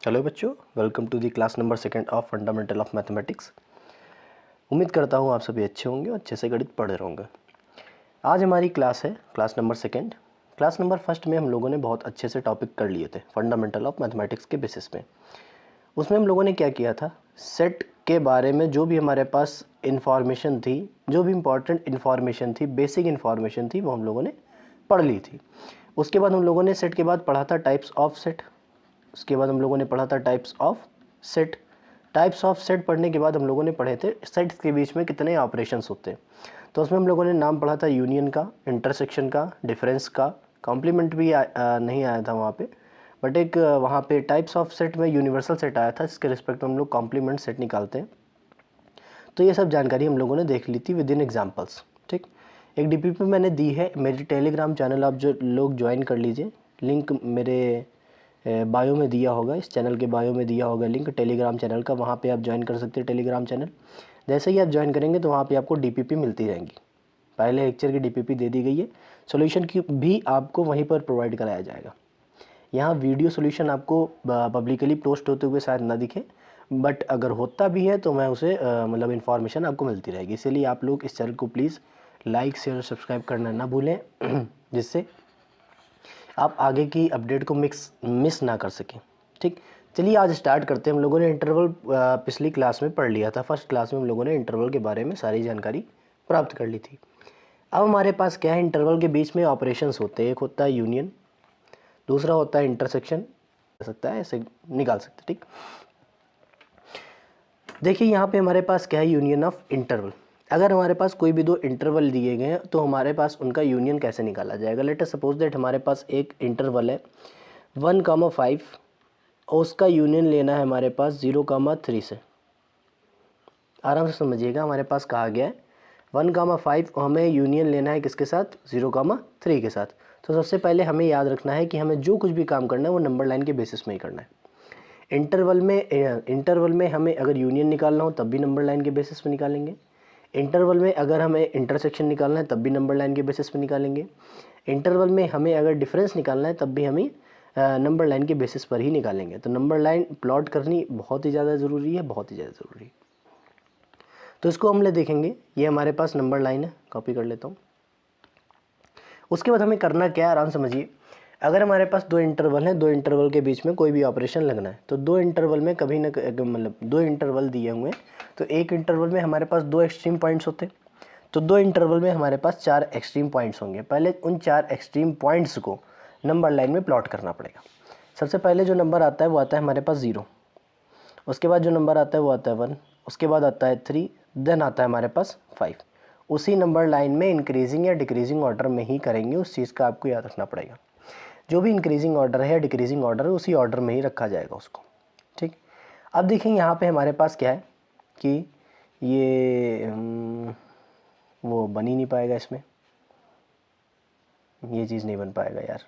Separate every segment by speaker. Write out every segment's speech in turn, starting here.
Speaker 1: Hello बच्चों, welcome to the class number second of fundamental of mathematics. उम्मीद करता हूँ आप सभी अच्छे होंगे और अच्छे से गणित पढ़ रहे होंगे। आज हमारी क्लास है class number second. Class number first में हम लोगों ने बहुत अच्छे से टॉपिक कर लिए थे फंडामेंटल ऑफ मैथमेटिक्स के बेसिस पे। उसमें हम लोगों ने क्या किया था, सेट के बारे में जो भी हमारे पास इन्फॉर्मेशन थी, जो भी इम्पॉर्टेंट इन्फॉर्मेशन थी, बेसिक इन्फॉर्मेशन थी, वो हम लोगों ने पढ़ ली थी। उसके बाद हम लोगों ने सेट के बाद पढ़ा था टाइप्स ऑफ सेट। उसके बाद हम लोगों ने पढ़ा था types of set. Types of set पढ़ने के बाद हम लोगों ने पढ़े थे सेट्स के बीच में कितने ऑपरेशंस होते हैं। तो उसमें हम लोगों ने नाम पढ़ा था यूनियन का, इंटरसेक्शन का, डिफरेंस का, कॉम्प्लीमेंट भी नहीं आया था वहाँ पे, बट एक वहाँ पे टाइप्स ऑफ सेट में यूनिवर्सल सेट आया था, इसके रिस्पेक्ट में हम लोग कॉम्प्लीमेंट सेट निकालते हैं। तो ये सब जानकारी हम लोगों ने देख ली थी विद इन एग्जाम्पल्स। ठीक, एक डीपीपी मैंने दी है, मेरी टेलीग्राम चैनल आप जो लोग ज्वाइन कर लीजिए, लिंक मेरे बायो में दिया होगा, इस चैनल के बायो में दिया होगा लिंक टेलीग्राम चैनल का, वहाँ पे आप ज्वाइन कर सकते हैं टेलीग्राम चैनल। जैसे ही आप ज्वाइन करेंगे तो वहाँ पे आपको डीपीपी मिलती रहेंगी। पहले लेक्चर की डीपीपी दे दी गई है, सॉल्यूशन की भी आपको वहीं पर प्रोवाइड कराया जाएगा। यहाँ वीडियो सॉल्यूशन आपको पब्लिकली पोस्ट होते हुए शायद ना दिखे, बट अगर होता भी है तो मैं उसे मतलब इन्फॉर्मेशन आपको मिलती रहेगी। इसीलिए आप लोग इस चैनल को प्लीज़ लाइक शेयर और सब्सक्राइब करना ना भूलें जिससे आप आगे की अपडेट को मिस ना कर सकें। ठीक, चलिए आज स्टार्ट करते हैं। हम लोगों ने इंटरवल पिछली क्लास में पढ़ लिया था, फर्स्ट क्लास में हम लोगों ने इंटरवल के बारे में सारी जानकारी प्राप्त कर ली थी। अब हमारे पास क्या है, इंटरवल के बीच में ऑपरेशंस होते हैं। एक होता है यूनियन, दूसरा होता है इंटरसेक्शन, सकता है ऐसे निकाल सकते। ठीक, देखिए यहाँ पे हमारे पास क्या है, यूनियन ऑफ इंटरवल। अगर हमारे पास कोई भी दो इंटरवल दिए गए हैं तो हमारे पास उनका यूनियन कैसे निकाला जाएगा। लेट अस सपोज दैट हमारे पास एक इंटरवल है 1,5 और उसका यूनियन लेना है हमारे पास 0,3 से। आराम से समझिएगा, हमारे पास कहा गया है 1,5 हमें यूनियन लेना है किसके साथ, 0,3 के साथ। तो सबसे पहले हमें याद रखना है कि हमें जो कुछ भी काम करना है वो नंबर लाइन के बेसिस में ही करना है। इंटरवल में हमें अगर यूनियन निकालना हो तब भी नंबर लाइन के बेसिस पे निकालेंगे। इंटरवल में अगर हमें इंटरसेक्शन निकालना है तब भी नंबर लाइन के बेसिस पे निकालेंगे। इंटरवल में हमें अगर डिफरेंस निकालना है तब भी हमें नंबर लाइन के बेसिस पर ही निकालेंगे। तो नंबर लाइन प्लॉट करनी बहुत ही ज़्यादा ज़रूरी है, बहुत ही ज़्यादा ज़रूरी है। तो इसको हम ले देखेंगे, ये हमारे पास नंबर लाइन है, कॉपी कर लेता हूँ। उसके बाद हमें करना क्या है, आराम समझिए। अगर हमारे पास दो इंटरवल हैं, दो इंटरवल के बीच में कोई भी ऑपरेशन लगना है तो दो इंटरवल में कभी ना मतलब दो इंटरवल दिए हुए हैं तो एक इंटरवल में हमारे पास दो एक्सट्रीम पॉइंट्स होते हैं, तो दो इंटरवल में हमारे पास 4 एक्सट्रीम पॉइंट्स होंगे। पहले उन 4 एक्सट्रीम पॉइंट्स को नंबर लाइन में प्लॉट करना पड़ेगा। सबसे पहले जो नंबर आता है वो आता है हमारे पास 0, उसके बाद जो नंबर आता है वो आता है 1, उसके बाद आता है 3, देन आता है हमारे पास 5। उसी नंबर लाइन में इंक्रीजिंग या डिक्रीजिंग ऑर्डर में ही करेंगे, उस चीज़ का आपको याद रखना पड़ेगा। जो भी इंक्रीजिंग ऑर्डर है या डिक्रीजिंग ऑर्डर है उसी ऑर्डर में ही रखा जाएगा उसको। ठीक, अब देखें यहाँ पे हमारे पास क्या है कि ये वो बन ही नहीं पाएगा, इसमें ये चीज़ नहीं बन पाएगा यार।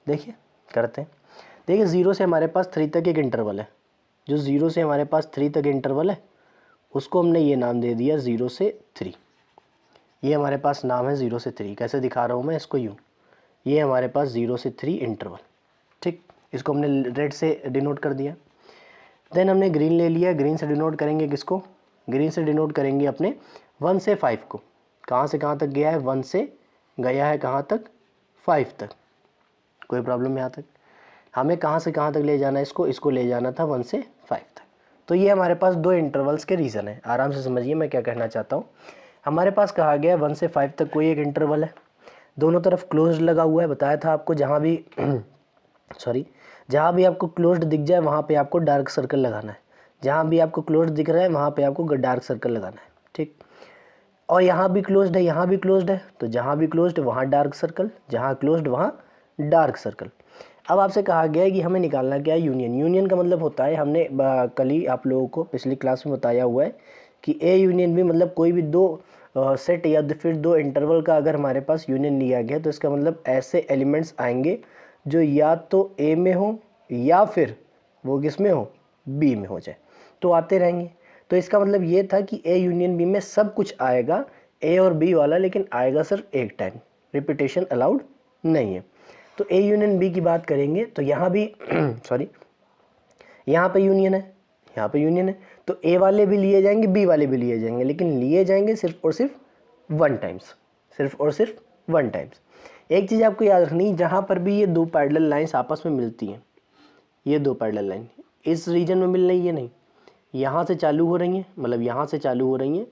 Speaker 1: देखिए करते हैं। देखिए 0 से हमारे पास 3 तक एक इंटरवल है, जो 0 से हमारे पास 3 तक इंटरवल है उसको हमने ये नाम दे दिया 0 से 3। ये हमारे पास नाम है 0 से 3। कैसे दिखा रहा हूँ मैं इसको, यूँ, ये हमारे पास 0 से 3 इंटरवल। ठीक, इसको हमने रेड से डिनोट कर दिया। देन हमने ग्रीन ले लिया, ग्रीन से डिनोट करेंगे किसको, ग्रीन से डिनोट करेंगे अपने 1 से 5 को। कहाँ से कहाँ तक गया है, 1 से गया है कहाँ तक, 5 तक। कोई प्रॉब्लम यहाँ तक, हमें कहाँ से कहाँ तक ले जाना है इसको, इसको ले जाना था 1 से 5 तक। तो ये हमारे पास दो इंटरवल्स के रीज़न है। आराम से समझिए मैं क्या कहना चाहता हूँ। हमारे पास कहा गया 1 से 5 तक कोई एक इंटरवल है, दोनों तरफ क्लोज्ड लगा हुआ है। बताया था आपको, जहाँ भी जहाँ भी आपको क्लोज्ड दिख जाए वहाँ पे आपको डार्क सर्कल लगाना है। जहाँ भी आपको क्लोज्ड दिख रहा है वहाँ पे आपको डार्क सर्कल लगाना है। ठीक, और यहाँ भी क्लोज्ड है, यहाँ भी क्लोज्ड है, तो जहाँ भी क्लोज्ड वहाँ डार्क सर्कल, जहाँ क्लोज्ड वहाँ डार्क सर्कल। अब आपसे कहा गया है कि हमें निकालना क्या है, यूनियन। यूनियन का मतलब होता है, हमने कल ही आप लोगों को पिछली क्लास में बताया हुआ है कि ए यूनियन भी, मतलब कोई भी दो सेट या फिर दो इंटरवल का अगर हमारे पास यूनियन लिया गया तो इसका मतलब ऐसे एलिमेंट्स आएंगे जो या तो ए में हो या फिर वो किस में हो, बी में हो जाए, तो आते रहेंगे। तो इसका मतलब ये था कि ए यूनियन बी में सब कुछ आएगा, ए और बी वाला, लेकिन आएगा सिर्फ एक टाइम, रिपीटेशन अलाउड नहीं है। तो ए यूनियन बी की बात करेंगे तो यहाँ भी सॉरी यहाँ पे यूनियन है, यहाँ पे यूनियन है, तो ए वाले भी लिए जाएंगे, बी वाले भी लिए जाएंगे, लेकिन लिए जाएंगे सिर्फ और सिर्फ वन टाइम्स, सिर्फ और सिर्फ वन टाइम्स। एक चीज़ आपको याद रखनी, जहाँ पर भी ये दो पैरेलल लाइंस आपस में मिलती हैं, ये दो पैरेलल लाइन इस रीजन में मिल रही है नहीं, यहाँ से चालू हो रही हैं, मतलब यहाँ से चालू हो रही हैं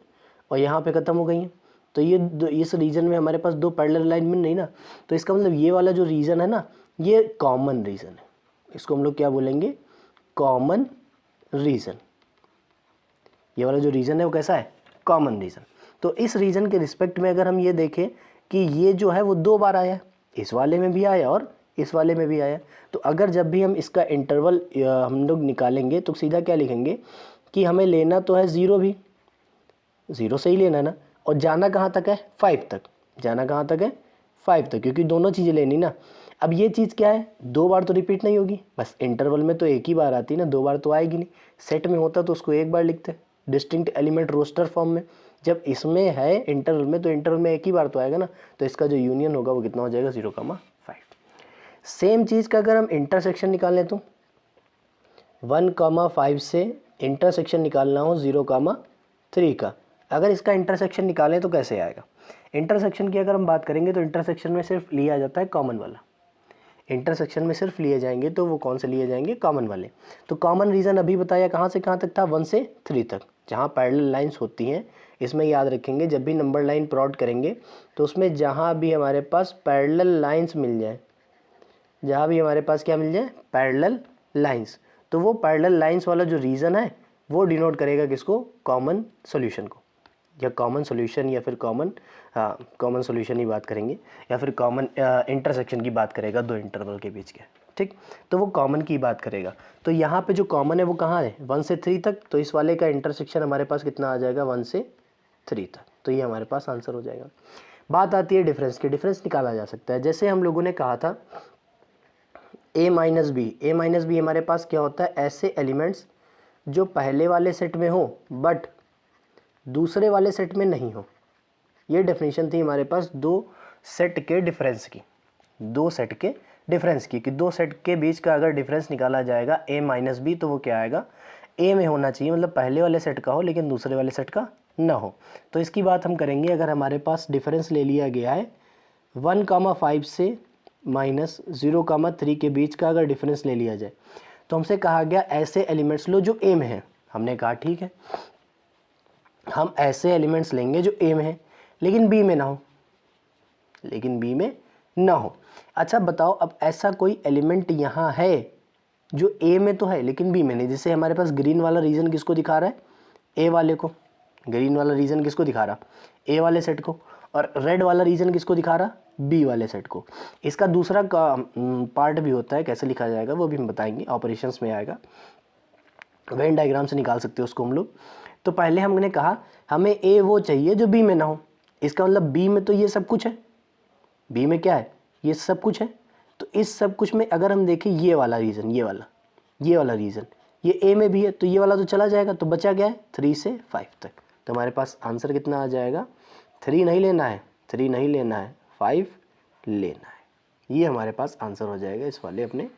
Speaker 1: और यहाँ पे ख़त्म हो गई हैं, तो ये इस रीजन में हमारे पास दो पैरेलल लाइन मिल रही ना, तो इसका मतलब ये वाला जो रीजन है ना, ये कॉमन रीजन है, इसको हम लोग क्या बोलेंगे, कॉमन रीजन। ये वाला जो रीजन है वो कैसा है, कॉमन रीजन। तो इस रीजन के रिस्पेक्ट में अगर हम ये देखें कि ये जो है वो दो बार आया, इस वाले में भी आया और इस वाले में भी आया, तो अगर जब भी हम इसका इंटरवल हम लोग निकालेंगे तो सीधा क्या लिखेंगे कि हमें लेना तो है ज़ीरो, भी ज़ीरो से ही लेना है ना, और जाना कहाँ तक है, 5 तक, जाना कहाँ तक है, 5 तक, क्योंकि दोनों चीज़ें लेनी ना। अब ये चीज़ क्या है, दो बार तो रिपीट नहीं होगी, बस इंटरवल में तो एक ही बार आती है ना, दो बार तो आएगी नहीं। सेट में होता तो उसको एक बार लिखते, डिस्टिंक्ट एलिमेंट रोस्टर फॉर्म में। जब इसमें है इंटरवल में, तो इंटरवल में एक ही बार तो आएगा ना, तो इसका जो यूनियन होगा वो कितना हो जाएगा, 0,5। सेम चीज़ का अगर हम इंटरसेक्शन निकालें तो 1,5 से इंटरसेक्शन निकालना हो 0,3 का, अगर इसका इंटरसेक्शन निकालें तो कैसे आएगा। इंटरसेक्शन की अगर हम बात करेंगे तो इंटरसेक्शन में सिर्फ लिया जाता है कॉमन वाला, इंटरसेक्शन में सिर्फ लिए जाएंगे तो वो कौन से लिए जाएंगे, कॉमन वाले। तो कॉमन रीजन अभी बताया कहाँ से कहाँ तक था, 1 से 3 तक, जहाँ पैरेलल लाइंस होती हैं। इसमें याद रखेंगे जब भी नंबर लाइन प्लॉट करेंगे तो उसमें जहाँ भी हमारे पास पैरेलल लाइंस मिल जाए, जहाँ भी हमारे पास क्या मिल जाए, पैरेलल लाइंस, तो वो पैरेलल लाइंस वाला जो रीज़न है वो डिनोट करेगा किसको, कॉमन सॉल्यूशन को, या कॉमन सॉल्यूशन, या फिर कॉमन सॉल्यूशन ही बात करेंगे, या फिर कॉमन इंटरसेक्शन की बात करेगा दो इंटरवल के बीच के, ठीक। तो वो कॉमन की बात करेगा। तो यहाँ पे जो कॉमन है वो कहाँ है, 1 से 3 तक, तो इस वाले का इंटरसेक्शन हमारे पास कितना आ जाएगा, 1 से 3 तक, तो ये हमारे पास आंसर हो जाएगा। बात आती है डिफरेंस की, डिफरेंस निकाला जा सकता है। जैसे हम लोगों ने कहा था a माइनस बी हमारे पास क्या होता है, ऐसे एलिमेंट्स जो पहले वाले सेट में हो बट दूसरे वाले सेट में नहीं हो। ये डेफिनेशन थी हमारे पास दो सेट के डिफरेंस की, दो सेट के डिफरेंस की, कि दो सेट के बीच का अगर डिफरेंस निकाला जाएगा a माइनस बी, तो वो क्या आएगा, a में होना चाहिए, मतलब पहले वाले सेट का हो लेकिन दूसरे वाले सेट का ना हो। तो इसकी बात हम करेंगे, अगर हमारे पास डिफरेंस ले लिया गया है 1,5 से माइनस 0,3 के बीच का अगर डिफरेंस ले लिया जाए, तो हमसे कहा गया ऐसे एलिमेंट्स लो जो a में है। हमने कहा ठीक है, हम ऐसे एलिमेंट्स लेंगे जो a में है लेकिन b में ना हो, लेकिन b में ना हो। अच्छा बताओ, अब ऐसा कोई एलिमेंट यहाँ है जो a में तो है लेकिन b में नहीं, जैसे हमारे पास ग्रीन वाला रीजन किसको दिखा रहा है, a वाले को, ग्रीन वाला रीजन किसको दिखा रहा, a वाले सेट को, और रेड वाला रीजन किसको दिखा रहा, बी वाले सेट को। इसका दूसरा का पार्ट भी होता है, कैसे लिखा जाएगा वो भी हम बताएंगे, ऑपरेशंस में आएगा, वेन डायग्राम से निकाल सकते हो उसको हम लोग। तो पहले हमने कहा हमें ए वो चाहिए जो बी में ना हो, इसका मतलब बी में तो ये सब कुछ है, बी में क्या है, ये सब कुछ है। तो इस सब कुछ में अगर हम देखें ये वाला रीजन, ये वाला रीजन ये ए में भी है, तो ये वाला तो चला जाएगा, तो बचा क्या है 3 से 5 तक। तो हमारे पास आंसर कितना आ जाएगा, 3 नहीं लेना है, 3 नहीं लेना है, 5 लेना है। ये हमारे पास आंसर हो जाएगा इस वाले अपने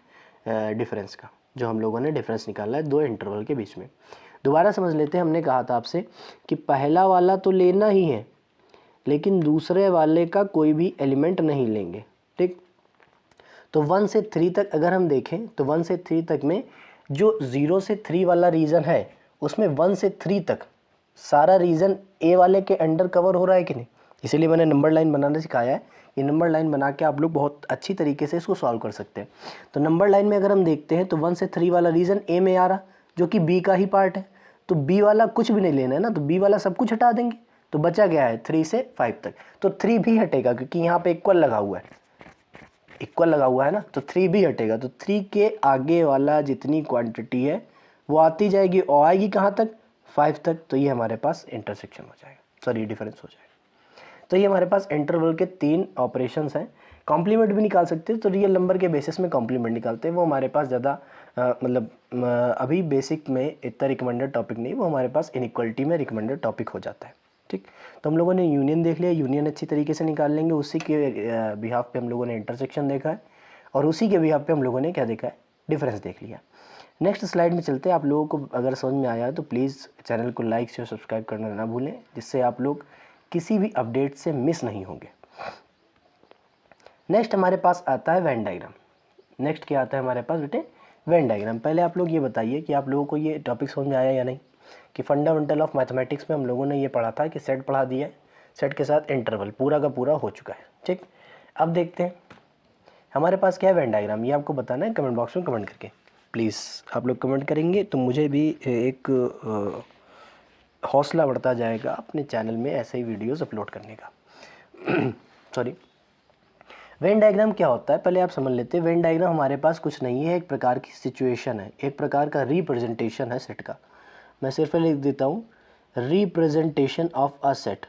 Speaker 1: डिफरेंस का, जो हम लोगों ने डिफरेंस निकाला है दो इंटरवल के बीच में। दोबारा समझ लेते हैं, हमने कहा था आपसे कि पहला वाला तो लेना ही है लेकिन दूसरे वाले का कोई भी एलिमेंट नहीं लेंगे, ठीक। तो 1 से 3 तक अगर हम देखें तो 1 से 3 तक में जो 0 से 3 वाला रीजन है उसमें 1 से 3 तक सारा रीजन ए वाले के अंडर कवर हो रहा है कि नहीं, इसीलिए मैंने नंबर लाइन बनाना सिखाया है। ये नंबर लाइन बना के आप लोग बहुत अच्छी तरीके से इसको सॉल्व कर सकते हैं। तो नंबर लाइन में अगर हम देखते हैं तो 1 से 3 वाला रीजन ए में आ रहा, जो कि बी का ही पार्ट है, तो बी वाला कुछ भी नहीं लेना है ना, तो बी वाला सब कुछ हटा देंगे, तो बचा गया है 3 से 5 तक। तो 3 भी हटेगा क्योंकि यहाँ पे इक्वल लगा हुआ है, इक्वल लगा हुआ है ना, तो 3 भी हटेगा। तो 3 के आगे वाला जितनी क्वांटिटी है वो आती जाएगी और आएगी कहाँ तक, 5 तक। तो ये हमारे पास इंटरसेक्शन हो जाएगा, सॉरी डिफरेंस हो जाएगा। तो ये हमारे पास इंटरवल के 3 ऑपरेशंस हैं। कॉम्प्लीमेंट भी निकाल सकते हैं, तो रियल नंबर के बेसिस में कॉम्प्लीमेंट निकालते हैं, वो हमारे पास ज़्यादा मतलब अभी बेसिक में इतना रिकमेंडेड टॉपिक नहीं, वो हमारे पास इनइक्वालिटी में रिकमेंडेड टॉपिक हो जाता है, ठीक। तो हम लोगों ने यूनियन देख लिया, यूनियन अच्छी तरीके से निकाल लेंगे, उसी के बिहाफ पे हम लोगों ने इंटरसेक्शन देखा है। और उसी के बिहाफ पे हम लोगों ने क्या देखा है, डिफरेंस देख लिया। नेक्स्ट स्लाइड में चलते हैं। आप लोगों को अगर समझ में आया तो प्लीज़ चैनल को लाइक शेयर सब्सक्राइब करना ना भूलें, जिससे आप लोग किसी भी अपडेट से मिस नहीं होंगे। नेक्स्ट हमारे पास आता है वेन डायग्राम। नेक्स्ट क्या आता है हमारे पास बेटे, वेन डायग्राम। पहले आप लोग ये बताइए कि आप लोगों को ये टॉपिक समझ में आया या नहीं, कि फंडामेंटल ऑफ मैथमेटिक्स में हम लोगों ने ये पढ़ा था कि सेट पढ़ा दिया है, सेट के साथ इंटरवल पूरा का पूरा हो चुका है। ठीक, अब देखते हैं हमारे पास क्या है वेन डायग्राम। ये आपको बताना है कमेंट बॉक्स में कमेंट करके। प्लीज़ आप लोग कमेंट करेंगे तो मुझे भी एक हौसला बढ़ता जाएगा अपने चैनल में ऐसे ही वीडियोस अपलोड करने का। सॉरी। वेन डायग्राम क्या होता है पहले आप समझ लेते हैं। वेन डायग्राम हमारे पास कुछ नहीं है, एक प्रकार की सिचुएशन है, एक प्रकार का रिप्रेजेंटेशन है सेट का। मैं सिर्फ लिख देता हूँ, representation of a set,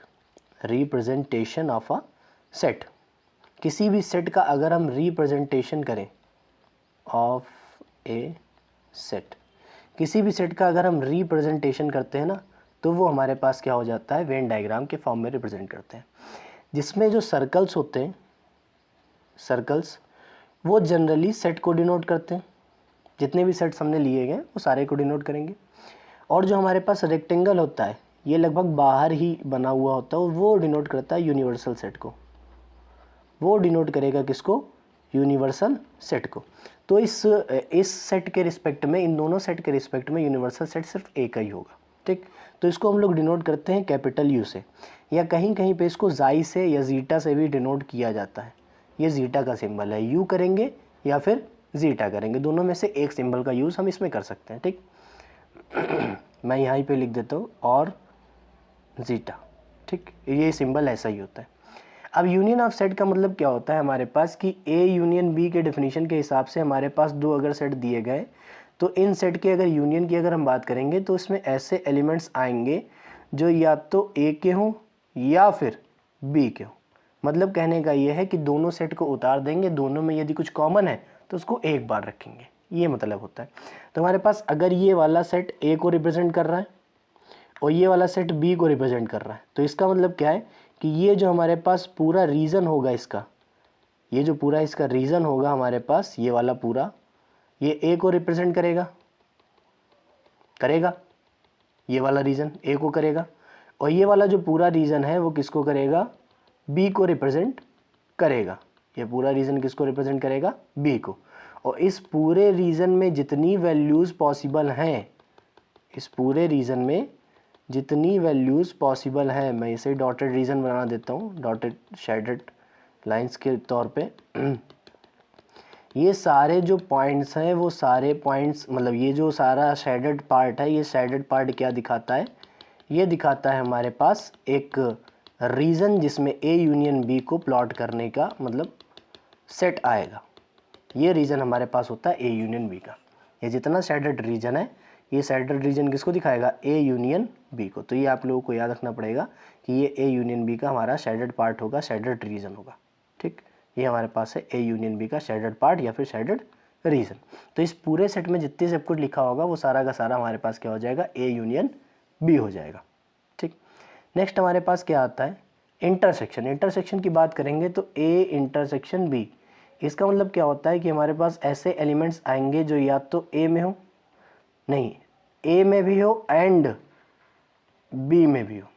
Speaker 1: representation of a set. किसी भी सेट का अगर हम रिप्रेजेंटेशन करें ऑफ ए सेट, किसी भी सेट का अगर हम रिप्रेजेंटेशन करते हैं ना, तो वो हमारे पास क्या हो जाता है, वेन डायग्राम के फॉर्म में रिप्रेजेंट करते हैं। जिसमें जो सर्कल्स होते हैं, सर्कल्स वो जनरली सेट को डिनोट करते हैं। जितने भी सेट्स हमने लिए गए वो सारे को डिनोट करेंगे। और जो हमारे पास रेक्टेंगल होता है ये लगभग बाहर ही बना हुआ होता है, वो डिनोट करता है यूनिवर्सल सेट को। वो डिनोट करेगा किसको, यूनिवर्सल सेट को। तो इस सेट के रिस्पेक्ट में, इन दोनों सेट के रिस्पेक्ट में यूनिवर्सल सेट सिर्फ एक ही होगा। ठीक, तो इसको हम लोग डिनोट करते हैं कैपिटल यू से, या कहीं कहीं पे इसको जाई से या जीटा से भी डिनोट किया जाता है। ये जीटा का सिंबल है, यू करेंगे या फिर जीटा करेंगे, दोनों में से एक सिंबल का यूज़ हम इसमें कर सकते हैं। ठीक, मैं यहाँ पे लिख देता हूँ और जीटा। ठीक, ये सिंबल ऐसा ही होता है। अब यूनियन ऑफ सेट का मतलब क्या होता है हमारे पास, कि ए यूनियन बी के डेफिनेशन के हिसाब से हमारे पास दो अगर सेट दिए गए, तो इन सेट के अगर यूनियन की अगर हम बात करेंगे तो इसमें ऐसे एलिमेंट्स आएंगे जो या तो ए के हों या फिर बी के हों। मतलब कहने का ये है कि दोनों सेट को उतार देंगे, दोनों में यदि कुछ कॉमन है तो उसको एक बार रखेंगे, ये मतलब होता है। तो हमारे पास अगर ये वाला सेट ए को रिप्रेजेंट कर रहा है और ये वाला सेट बी को रिप्रेजेंट कर रहा है, तो इसका मतलब क्या है कि ये जो हमारे पास पूरा रीजन होगा इसका, ये जो पूरा इसका रीजन होगा हमारे पास, ये वाला पूरा, ये ए को रिप्रेजेंट करेगा, ये वाला रीजन ए को करेगा, और ये वाला जो पूरा रीजन है वो किसको करेगा, बी को रिप्रेजेंट करेगा। ये पूरा रीजन किसको रिप्रेजेंट करेगा, बी को। और इस पूरे रीजन में जितनी वैल्यूज़ पॉसिबल हैं, इस पूरे रीजन में जितनी वैल्यूज़ पॉसिबल हैं, मैं इसे डॉटेड रीजन बना देता हूँ, डॉटेड शेडेड लाइंस के तौर पे। ये सारे जो पॉइंट्स हैं वो सारे पॉइंट्स, मतलब ये जो सारा शेडेड पार्ट है, ये शेडेड पार्ट क्या दिखाता है, ये दिखाता है हमारे पास एक रीजन जिसमें ए यूनियन बी को प्लॉट करने का मतलब सेट आएगा। ये रीजन हमारे पास होता है ए यूनियन बी का। ये जितना शेडेड रीजन है, ये शेडेड रीजन किसको दिखाएगा, ए यूनियन बी को। तो ये आप लोगों को याद रखना पड़ेगा कि ये ए यूनियन बी का हमारा शेडेड पार्ट होगा, शेडेड रीजन होगा। ठीक, ये हमारे पास है ए यूनियन बी का शेडेड पार्ट या फिर शेडेड रीजन। तो इस पूरे सेट में जितने सब कुछ लिखा होगा वो सारा का सारा हमारे पास क्या हो जाएगा, ए यूनियन बी हो जाएगा। ठीक, नेक्स्ट हमारे पास क्या आता है, इंटरसेक्शन। इंटरसेक्शन की बात करेंगे तो ए इंटरसेक्शन बी, इसका मतलब क्या होता है कि हमारे पास ऐसे एलिमेंट्स आएंगे जो या तो ए में हो, नहीं ए में भी हो एंड बी में भी हो,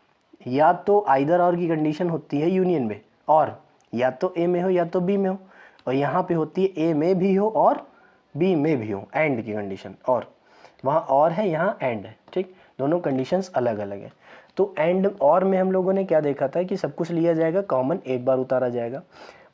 Speaker 1: या तो आइदर और की कंडीशन होती है यूनियन में, और या तो ए में हो या तो बी में हो, और यहाँ पे होती है ए में भी हो और बी में भी हो, एंड की कंडीशन। और वहाँ और है, यहाँ एंड है। ठीक, दोनों कंडीशंस अलग अलग है। तो एंड और में हम लोगों ने क्या देखा था कि सब कुछ लिया जाएगा कॉमन, एक बार उतारा जाएगा।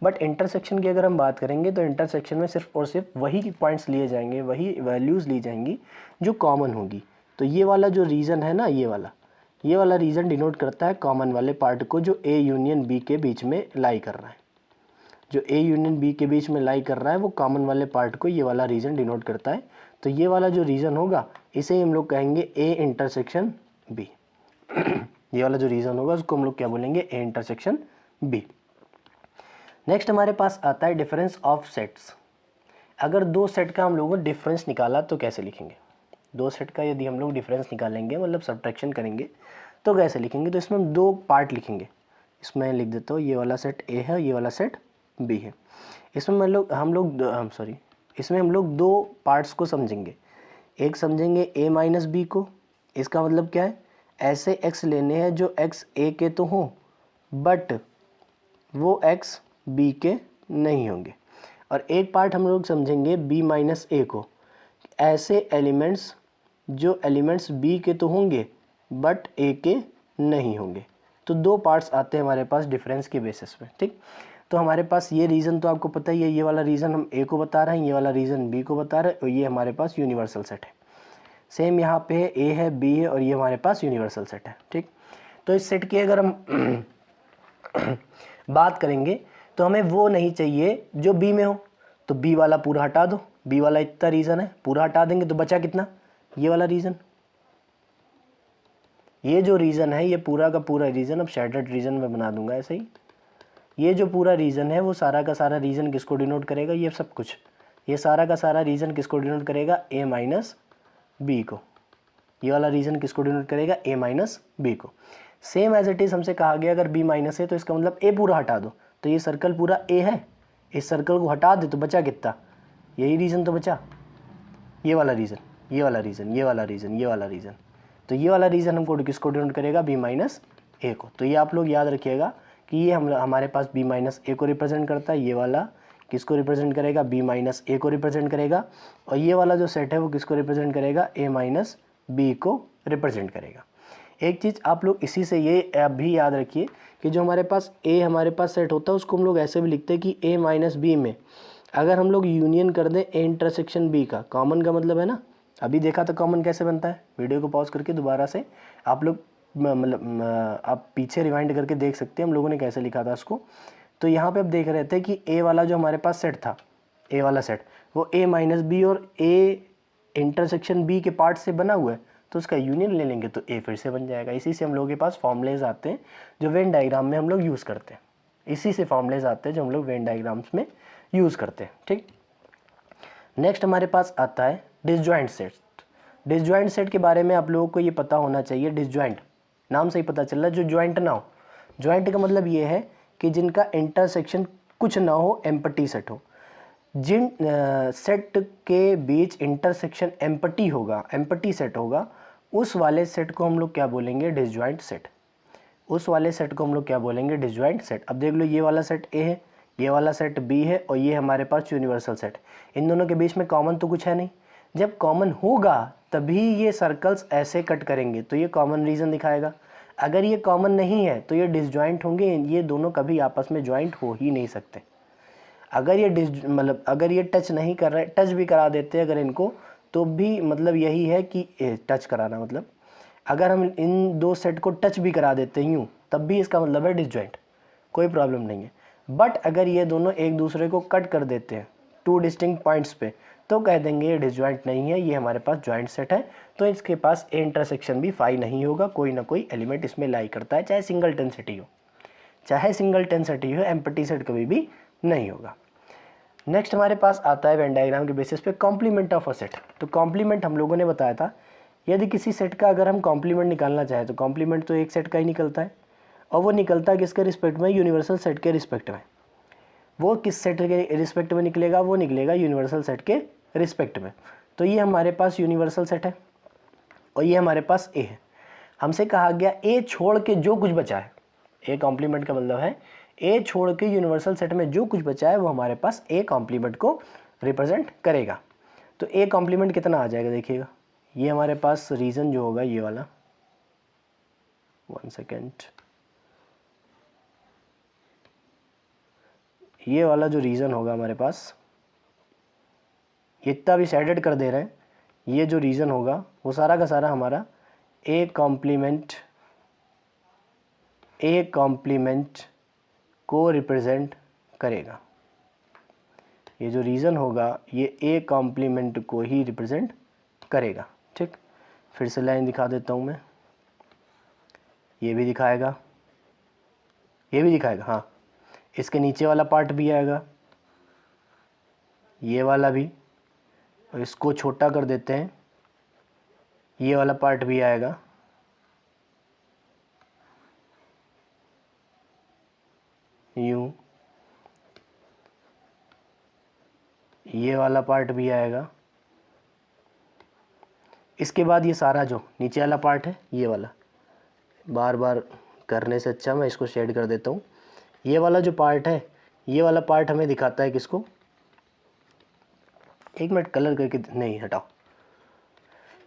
Speaker 1: बट इंटरसेक्शन की अगर हम बात करेंगे तो इंटरसेक्शन में सिर्फ और सिर्फ वही पॉइंट्स लिए जाएंगे, वही वैल्यूज़ ली जाएंगी जो कॉमन होगी। तो ये वाला जो रीज़न है ना, ये वाला रीज़न डिनोट करता है कॉमन वाले पार्ट को जो ए यूनियन बी के बीच में लाई कर रहा है। जो ए यूनियन बी के बीच में लाई कर रहा है वो कॉमन वाले पार्ट को ये वाला रीज़न डिनोट करता है। तो ये वाला जो रीज़न होगा इसे हम लोग कहेंगे ए इंटरसेक्शन बी। ये वाला जो रीज़न होगा उसको हम लोग क्या बोलेंगे, ए इंटरसेक्शन बी। नेक्स्ट हमारे पास आता है डिफरेंस ऑफ सेट्स। अगर दो सेट का हम लोगों ने डिफरेंस निकाला तो कैसे लिखेंगे, दो सेट का यदि हम लोग डिफरेंस निकालेंगे मतलब सब्ट्रैक्शन करेंगे तो कैसे लिखेंगे। तो इसमें हम दो पार्ट लिखेंगे, इसमें लिख देता हूँ, ये वाला सेट ए है, ये वाला सेट बी है। इसमें हम लोग दो पार्ट्स को समझेंगे। एक समझेंगे ए माइनस बी को। इसका मतलब क्या है, ऐसे एक्स लेने हैं जो एक्स ए के तो हों बट वो एक्स बी के नहीं होंगे। और एक पार्ट हम लोग समझेंगे बी माइनस ए को, ऐसे एलिमेंट्स जो एलिमेंट्स बी के तो होंगे बट ए के नहीं होंगे। तो दो पार्ट्स आते हैं हमारे पास डिफरेंस के बेसिस पे, ठीक। तो हमारे पास ये रीज़न तो आपको पता ही है, ये वाला रीज़न हम ए को बता रहे हैं, ये वाला रीज़न बी को बता रहे हैं, और ये हमारे पास यूनिवर्सल सेट है। सेम यहाँ पे ए है, बी है, और ये हमारे पास यूनिवर्सल सेट है, ठीक। तो इस सेट की अगर हम बात करेंगे तो हमें वो नहीं चाहिए जो बी में हो, तो बी वाला पूरा हटा दो। बी वाला इतना रीज़न है, पूरा हटा देंगे तो बचा कितना, ये वाला रीज़न। ये जो रीज़न है ये पूरा का पूरा रीज़न अब शैडर्ड रीज़न में बना दूंगा ऐसे ही। ये जो पूरा रीज़न है वो सारा का सारा रीज़न किसको डिनोट करेगा, ये सब कुछ, ये सारा का सारा रीज़न किसको डिनोट करेगा, ए माइनस बी को। ये वाला रीज़न किसको डिनोट करेगा, ए माइनस बी को। सेम एज इट इज़ हमसे कहा गया अगर बी माइनस है तो इसका मतलब ए पूरा हटा दो, तो ये सर्कल पूरा ए है, इस सर्कल को हटा दे तो बचा कितना, यही रीज़न तो बचा, ये वाला रीज़न, ये वाला रीज़न, ये वाला रीज़न, ये वाला रीज़न। तो ये वाला रीज़न हमको किसको डिनोट करेगा, बी माइनस ए को। तो ये आप लोग याद रखिएगा कि ये हमारे पास बी माइनस ए को रिप्रेजेंट करता है, ये वाला किसको रिप्रेजेंट करेगा, बी माइनस ए को रिप्रेजेंट करेगा, और ये वाला जो सेट है वो किसको रिप्रेजेंट करेगा, ए माइनस बी को रिप्रेजेंट करेगा। एक चीज़ आप लोग इसी से ये भी याद रखिए कि जो हमारे पास सेट होता है उसको हम लोग ऐसे भी लिखते हैं कि ए माइनस बी में अगर हम लोग यूनियन कर दें ए इंटरसेक्शन बी का, कॉमन का मतलब है ना, अभी देखा था कॉमन कैसे बनता है, वीडियो को पॉज करके दोबारा से आप लोग मतलब आप पीछे रिवाइंड करके देख सकते हैं हम लोगों ने कैसे लिखा था उसको। तो यहाँ पे आप देख रहे थे कि ए वाला जो हमारे पास सेट था, ए वाला सेट वो ए माइनस बी और ए इंटरसेक्शन बी के पार्ट से बना हुआ है, तो उसका यूनियन ले लेंगे तो ए फिर से बन जाएगा। इसी से हम लोगों के पास फॉर्मूलेज आते हैं जो वेन डायग्राम में हम लोग यूज़ करते हैं, इसी से फॉर्मूलेज आते हैं जो हम लोग वेन डायग्राम्स में यूज़ करते हैं, ठीक। नेक्स्ट हमारे पास आता है डिसजॉइंट सेट। डिसजॉइंट सेट के बारे में आप लोगों को ये पता होना चाहिए, डिसजॉइंट नाम से ही पता चल रहा है जो ज्वाइंट ना हो। ज्वाइंट का मतलब ये है कि जिनका इंटरसेक्शन कुछ ना हो, एम्पटी सेट हो। जिन सेट के बीच इंटरसेक्शन एम्पटी होगा, एम्पटी सेट होगा, उस वाले सेट को हम लोग क्या बोलेंगे, डिसजॉइंट सेट। उस वाले सेट को हम लोग क्या बोलेंगे, डिसजॉइंट सेट। अब देख लो ये वाला सेट ए है, ये वाला सेट बी है, और ये हमारे पास यूनिवर्सल सेट। इन दोनों के बीच में कॉमन तो कुछ है नहीं, जब कॉमन होगा तभी ये सर्कल्स ऐसे कट करेंगे तो ये कॉमन रीजन दिखाएगा। अगर ये कॉमन नहीं है तो ये डिसजॉइंट होंगे, ये दोनों कभी आपस में जॉइंट हो ही नहीं सकते। अगर ये अगर ये टच नहीं कर रहे, टच भी करा देते हैं अगर इनको, तो भी मतलब यही है कि टच कराना मतलब अगर हम इन दो सेट को टच भी करा देते हैं यूँ, तब भी इसका मतलब है डिसजॉइंट, कोई प्रॉब्लम नहीं है। बट अगर ये दोनों एक दूसरे को कट कर देते हैं टू डिस्टिंक्ट पॉइंट्स पे, तो कह देंगे ये डिसजॉइंट नहीं है, ये हमारे पास जॉइंट सेट है। तो इसके पास ए इंटरसेक्शन भी फाई नहीं होगा, कोई ना कोई एलिमेंट इसमें लाई करता है, चाहे सिंगल टेंसिटी हो, चाहे सिंगल टेंसिटी हो, एम्पटी सेट कभी भी नहीं होगा। नेक्स्ट हमारे पास आता है वेन डायग्राम के बेसिस पे कॉम्प्लीमेंट ऑफ अ सेट। तो कॉम्प्लीमेंट हम लोगों ने बताया था, यदि किसी सेट का अगर हम कॉम्प्लीमेंट निकालना चाहें तो कॉम्प्लीमेंट तो एक सेट का ही निकलता है, और वो निकलता है किसके रिस्पेक्ट में, यूनिवर्सल सेट के रिस्पेक्ट में। वो किस सेट के रिस्पेक्ट में निकलेगा, वो निकलेगा यूनिवर्सल सेट के रिस्पेक्ट में। तो ये हमारे पास यूनिवर्सल सेट है और ये हमारे पास ए है। हमसे कहा गया ए छोड़ के जो कुछ बचा है, ए कॉम्प्लीमेंट का मतलब है ए छोड़ के यूनिवर्सल सेट में जो कुछ बचा है वो हमारे पास ए कॉम्प्लीमेंट को रिप्रेजेंट करेगा। तो ए कॉम्प्लीमेंट कितना आ जाएगा देखिएगा, ये हमारे पास रीजन जो होगा ये वाला, 1 सेकेंड, ये वाला जो रीजन होगा हमारे पास, इतना भी शेडेड कर दे रहे हैं, ये जो रीजन होगा वो सारा का सारा हमारा ए कॉम्प्लीमेंट को रिप्रेजेंट करेगा। ये जो रीजन होगा ये ए कॉम्प्लीमेंट को ही रिप्रेजेंट करेगा, ठीक। फिर से लाइन दिखा देता हूँ मैं, ये भी दिखाएगा, ये भी दिखाएगा, हाँ। इसके नीचे वाला पार्ट भी आएगा, ये वाला भी, और इसको छोटा कर देते हैं, ये वाला पार्ट भी आएगा, यूँ, ये वाला पार्ट भी आएगा। इसके बाद ये सारा जो नीचे वाला पार्ट है, ये वाला, बार बार करने से अच्छा मैं इसको शेड कर देता हूँ। ये वाला जो पार्ट है, ये वाला पार्ट हमें दिखाता है किसको, एक मिनट कलर करके नहीं हटाओ,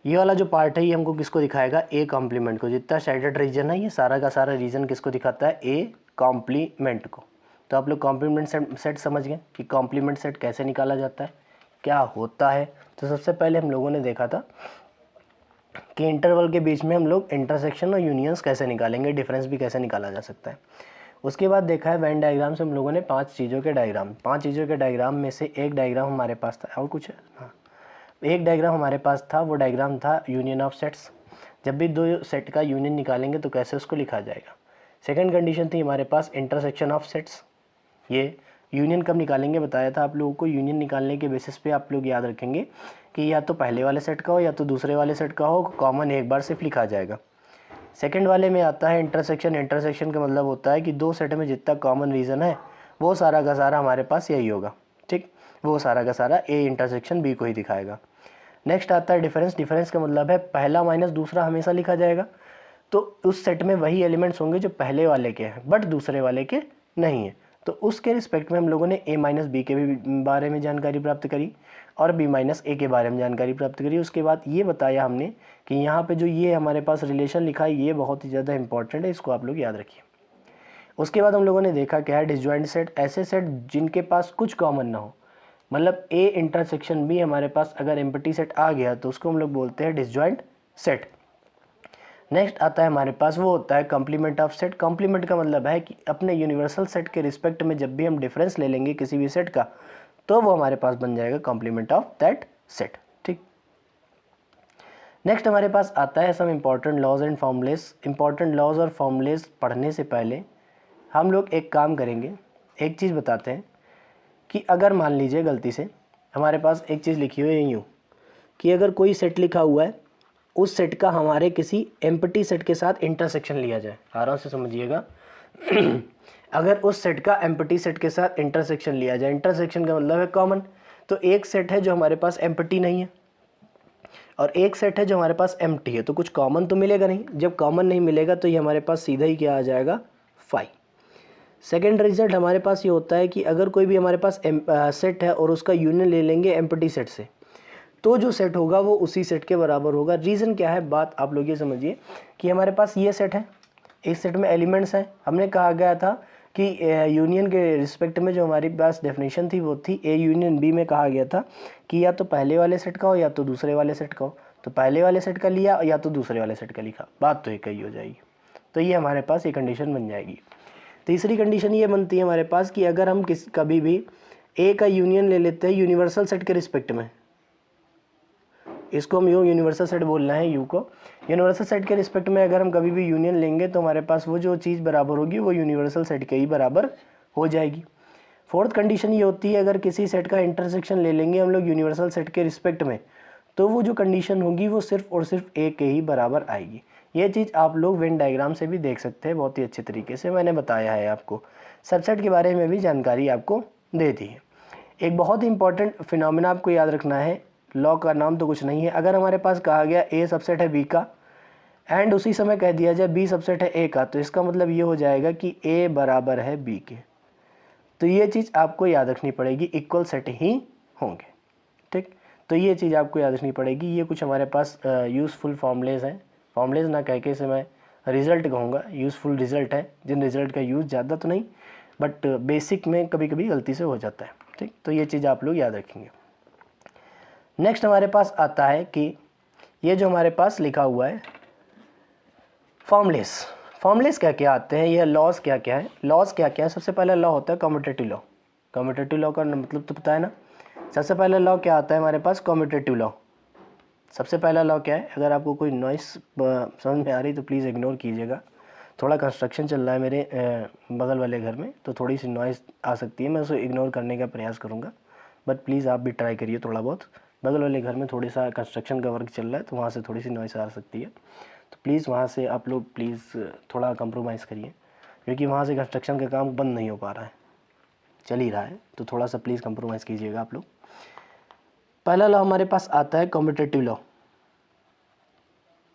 Speaker 1: ये वाला जो पार्ट है ये हमको किसको दिखाएगा, ए कॉम्प्लीमेंट को। जितना शेडेड रीजन है ये सारा का सारा रीजन किसको दिखाता है, ए कॉम्प्लीमेंट को। तो आप लोग कॉम्प्लीमेंट सेट समझ गए कि कॉम्प्लीमेंट सेट कैसे निकाला जाता है, क्या होता है। तो सबसे पहले हम लोगों ने देखा था कि इंटरवल के बीच में हम लोग इंटरसेक्शन और यूनियंस कैसे निकालेंगे, डिफरेंस भी कैसे निकाला जा सकता है। उसके बाद देखा है वेन डायग्राम से हम लोगों ने 5 चीज़ों के डायग्राम में से एक डायग्राम हमारे पास था, और कुछ है हाँ, एक डायग्राम हमारे पास था, वो डायग्राम था यूनियन ऑफ सेट्स। जब भी 2 सेट का यूनियन निकालेंगे तो कैसे उसको लिखा जाएगा। सेकंड कंडीशन थी हमारे पास इंटरसेक्शन ऑफ सेट्स। ये यूनियन कब निकालेंगे बताया था आप लोगों को। यूनियन निकालने के बेसिस पे आप लोग याद रखेंगे कि या तो पहले वाले सेट का हो या तो दूसरे वाले सेट का हो, कॉमन एक बार सिर्फ लिखा जाएगा। सेकंड वाले में आता है इंटरसेक्शन। इंटरसेक्शन का मतलब होता है कि 2 सेट में जितना कॉमन रीज़न है वो सारा का सारा हमारे पास यही होगा, ठीक, वो सारा का सारा ए इंटरसेक्शन बी को ही दिखाएगा। नेक्स्ट आता है डिफरेंस। डिफरेंस का मतलब है पहला माइनस दूसरा हमेशा लिखा जाएगा। तो उस सेट में वही एलिमेंट्स होंगे जो पहले वाले के हैं बट दूसरे वाले के नहीं है, तो उसके रिस्पेक्ट में हम लोगों ने ए माइनस बी के भी बारे में जानकारी प्राप्त करी और बी माइनस ए के बारे में जानकारी प्राप्त करी। उसके बाद ये बताया हमने कि यहाँ पे जो ये हमारे पास रिलेशन लिखा है ये बहुत ही ज़्यादा इंपॉर्टेंट है, इसको आप लोग याद रखिए। उसके बाद हम लोगों ने देखा क्या है, डिसजॉइंट सेट, ऐसे सेट जिनके पास कुछ कॉमन ना हो, मतलब ए इंटरसेक्शन बी हमारे पास अगर एम्प्टी सेट आ गया तो उसको हम लोग बोलते हैं डिसजॉइंट सेट। नेक्स्ट आता है हमारे पास, वो होता है कॉम्प्लीमेंट ऑफ सेट। कॉम्प्लीमेंट का मतलब है कि अपने यूनिवर्सल सेट के रिस्पेक्ट में जब भी हम डिफरेंस ले लेंगे किसी भी सेट का तो वो हमारे पास बन जाएगा कॉम्प्लीमेंट ऑफ दैट सेट, ठीक। नेक्स्ट हमारे पास आता है some important laws and formulas. Important laws और फॉर्मूलेस पढ़ने से पहले हम लोग एक काम करेंगे, एक चीज़ बताते हैं कि अगर मान लीजिए गलती से हमारे पास एक चीज़ लिखी हुई है यूँ कि अगर कोई सेट लिखा हुआ है उस सेट का हमारे किसी एम्प्टी सेट के साथ इंटरसेक्शन लिया जाए, आराम से समझिएगा अगर उस सेट का एम्प्टी सेट के साथ इंटरसेक्शन लिया जाए, इंटरसेक्शन का मतलब है कॉमन, तो एक सेट है जो हमारे पास एम्प्टी नहीं है और एक सेट है जो हमारे पास एम्प्टी है, तो कुछ कॉमन तो मिलेगा नहीं। जब कॉमन नहीं मिलेगा तो ये हमारे पास सीधा ही क्या आ जाएगा, 5। सेकेंड रिजल्ट हमारे पास ये होता है कि अगर कोई भी हमारे पास सेट है और उसका यूनियन ले लेंगे एम्प्टी सेट से, तो जो सेट होगा वो उसी सेट के बराबर होगा। रीज़न क्या है, बात आप लोग ये समझिए कि हमारे पास ये सेट है, इस सेट में एलिमेंट्स हैं, हमने कहा गया था कि यूनियन के रिस्पेक्ट में जो हमारी पास डेफिनेशन थी वो थी ए यूनियन बी में कहा गया था कि या तो पहले वाले सेट का हो या तो दूसरे वाले सेट का हो, तो पहले वाले सेट का लिया या तो दूसरे वाले सेट का लिखा, बात तो एक ही हो जाएगी। तो ये हमारे पास ये कंडीशन बन जाएगी। तीसरी कंडीशन ये बनती है हमारे पास कि अगर हम कभी भी ए का यूनियन ले लेते हैं यूनिवर्सल सेट के रिस्पेक्ट में, इसको हम यू यूनिवर्सल सेट बोलना है यू को, यूनिवर्सल सेट के रिस्पेक्ट में अगर हम कभी भी यूनियन लेंगे तो हमारे पास वो जो चीज़ बराबर होगी वो यूनिवर्सल सेट के ही बराबर हो जाएगी। फोर्थ कंडीशन ये होती है अगर किसी सेट का इंटरसेक्शन ले लेंगे हम लोग यूनिवर्सल सेट के रिस्पेक्ट में, तो वो जो कंडीशन होगी वो सिर्फ और सिर्फ ए के ही बराबर आएगी। ये चीज़ आप लोग वेन डायग्राम से भी देख सकते हैं, बहुत ही अच्छे तरीके से मैंने बताया है आपको। सबसेट के बारे में भी जानकारी आपको दे दी है। एक बहुत ही इंपॉर्टेंट फिनोमेना आपको याद रखना है, लॉ का नाम तो कुछ नहीं है, अगर हमारे पास कहा गया ए सबसेट है बी का एंड उसी समय कह दिया जाए बी सबसेट है ए का, तो इसका मतलब ये हो जाएगा कि ए बराबर है बी के। तो ये चीज़ आपको याद रखनी पड़ेगी, इक्वल सेट ही होंगे, ठीक। तो ये चीज़ आपको याद रखनी पड़ेगी। ये कुछ हमारे पास यूज़फुल फॉर्मूलेज हैं, फॉर्मूलेज ना कह के इसे मैं रिज़ल्ट कहूँगा, यूज़फुल रिज़ल्ट है, जिन रिज़ल्ट का यूज़ ज़्यादा तो नहीं बट बेसिक में कभी कभी गलती से हो जाता है, ठीक। तो ये चीज़ आप लोग याद रखेंगे। नेक्स्ट हमारे पास आता है कि ये जो हमारे पास लिखा हुआ है फॉर्मूलेस, फॉर्मूलेस क्या क्या आते हैं, ये लॉज क्या क्या है, लॉज क्या क्या है। सबसे पहला लॉ होता है कम्यूटेटिव लॉ। कम्यूटेटिव लॉ का मतलब तो पता है ना, सबसे पहला लॉ क्या आता है हमारे पास, कम्यूटेटिव लॉ। सबसे पहला लॉ क्या है, अगर आपको कोई नॉइस समझ में आ रही तो प्लीज़ इग्नोर कीजिएगा, थोड़ा कंस्ट्रक्शन चल रहा है मेरे बगल वाले घर में, तो थोड़ी सी नॉइस आ सकती है, मैं उसे इग्नोर करने का प्रयास करूँगा, बट प्लीज़ आप भी ट्राई करिए थोड़ा बहुत। बगल वाले घर में थोड़ी सा कंस्ट्रक्शन का वर्क चल रहा है तो वहाँ से थोड़ी सी नॉइस आ सकती है, तो प्लीज़ वहाँ से आप लोग प्लीज़ थोड़ा कंप्रोमाइज़ करिए, क्योंकि वहाँ से कंस्ट्रक्शन का काम बंद नहीं हो पा रहा है, चल ही रहा है, तो थोड़ा सा प्लीज़ कंप्रोमाइज़ कीजिएगा आप लोग। पहला लॉ हमारे पास आता है कम्यूटेटिव लॉ।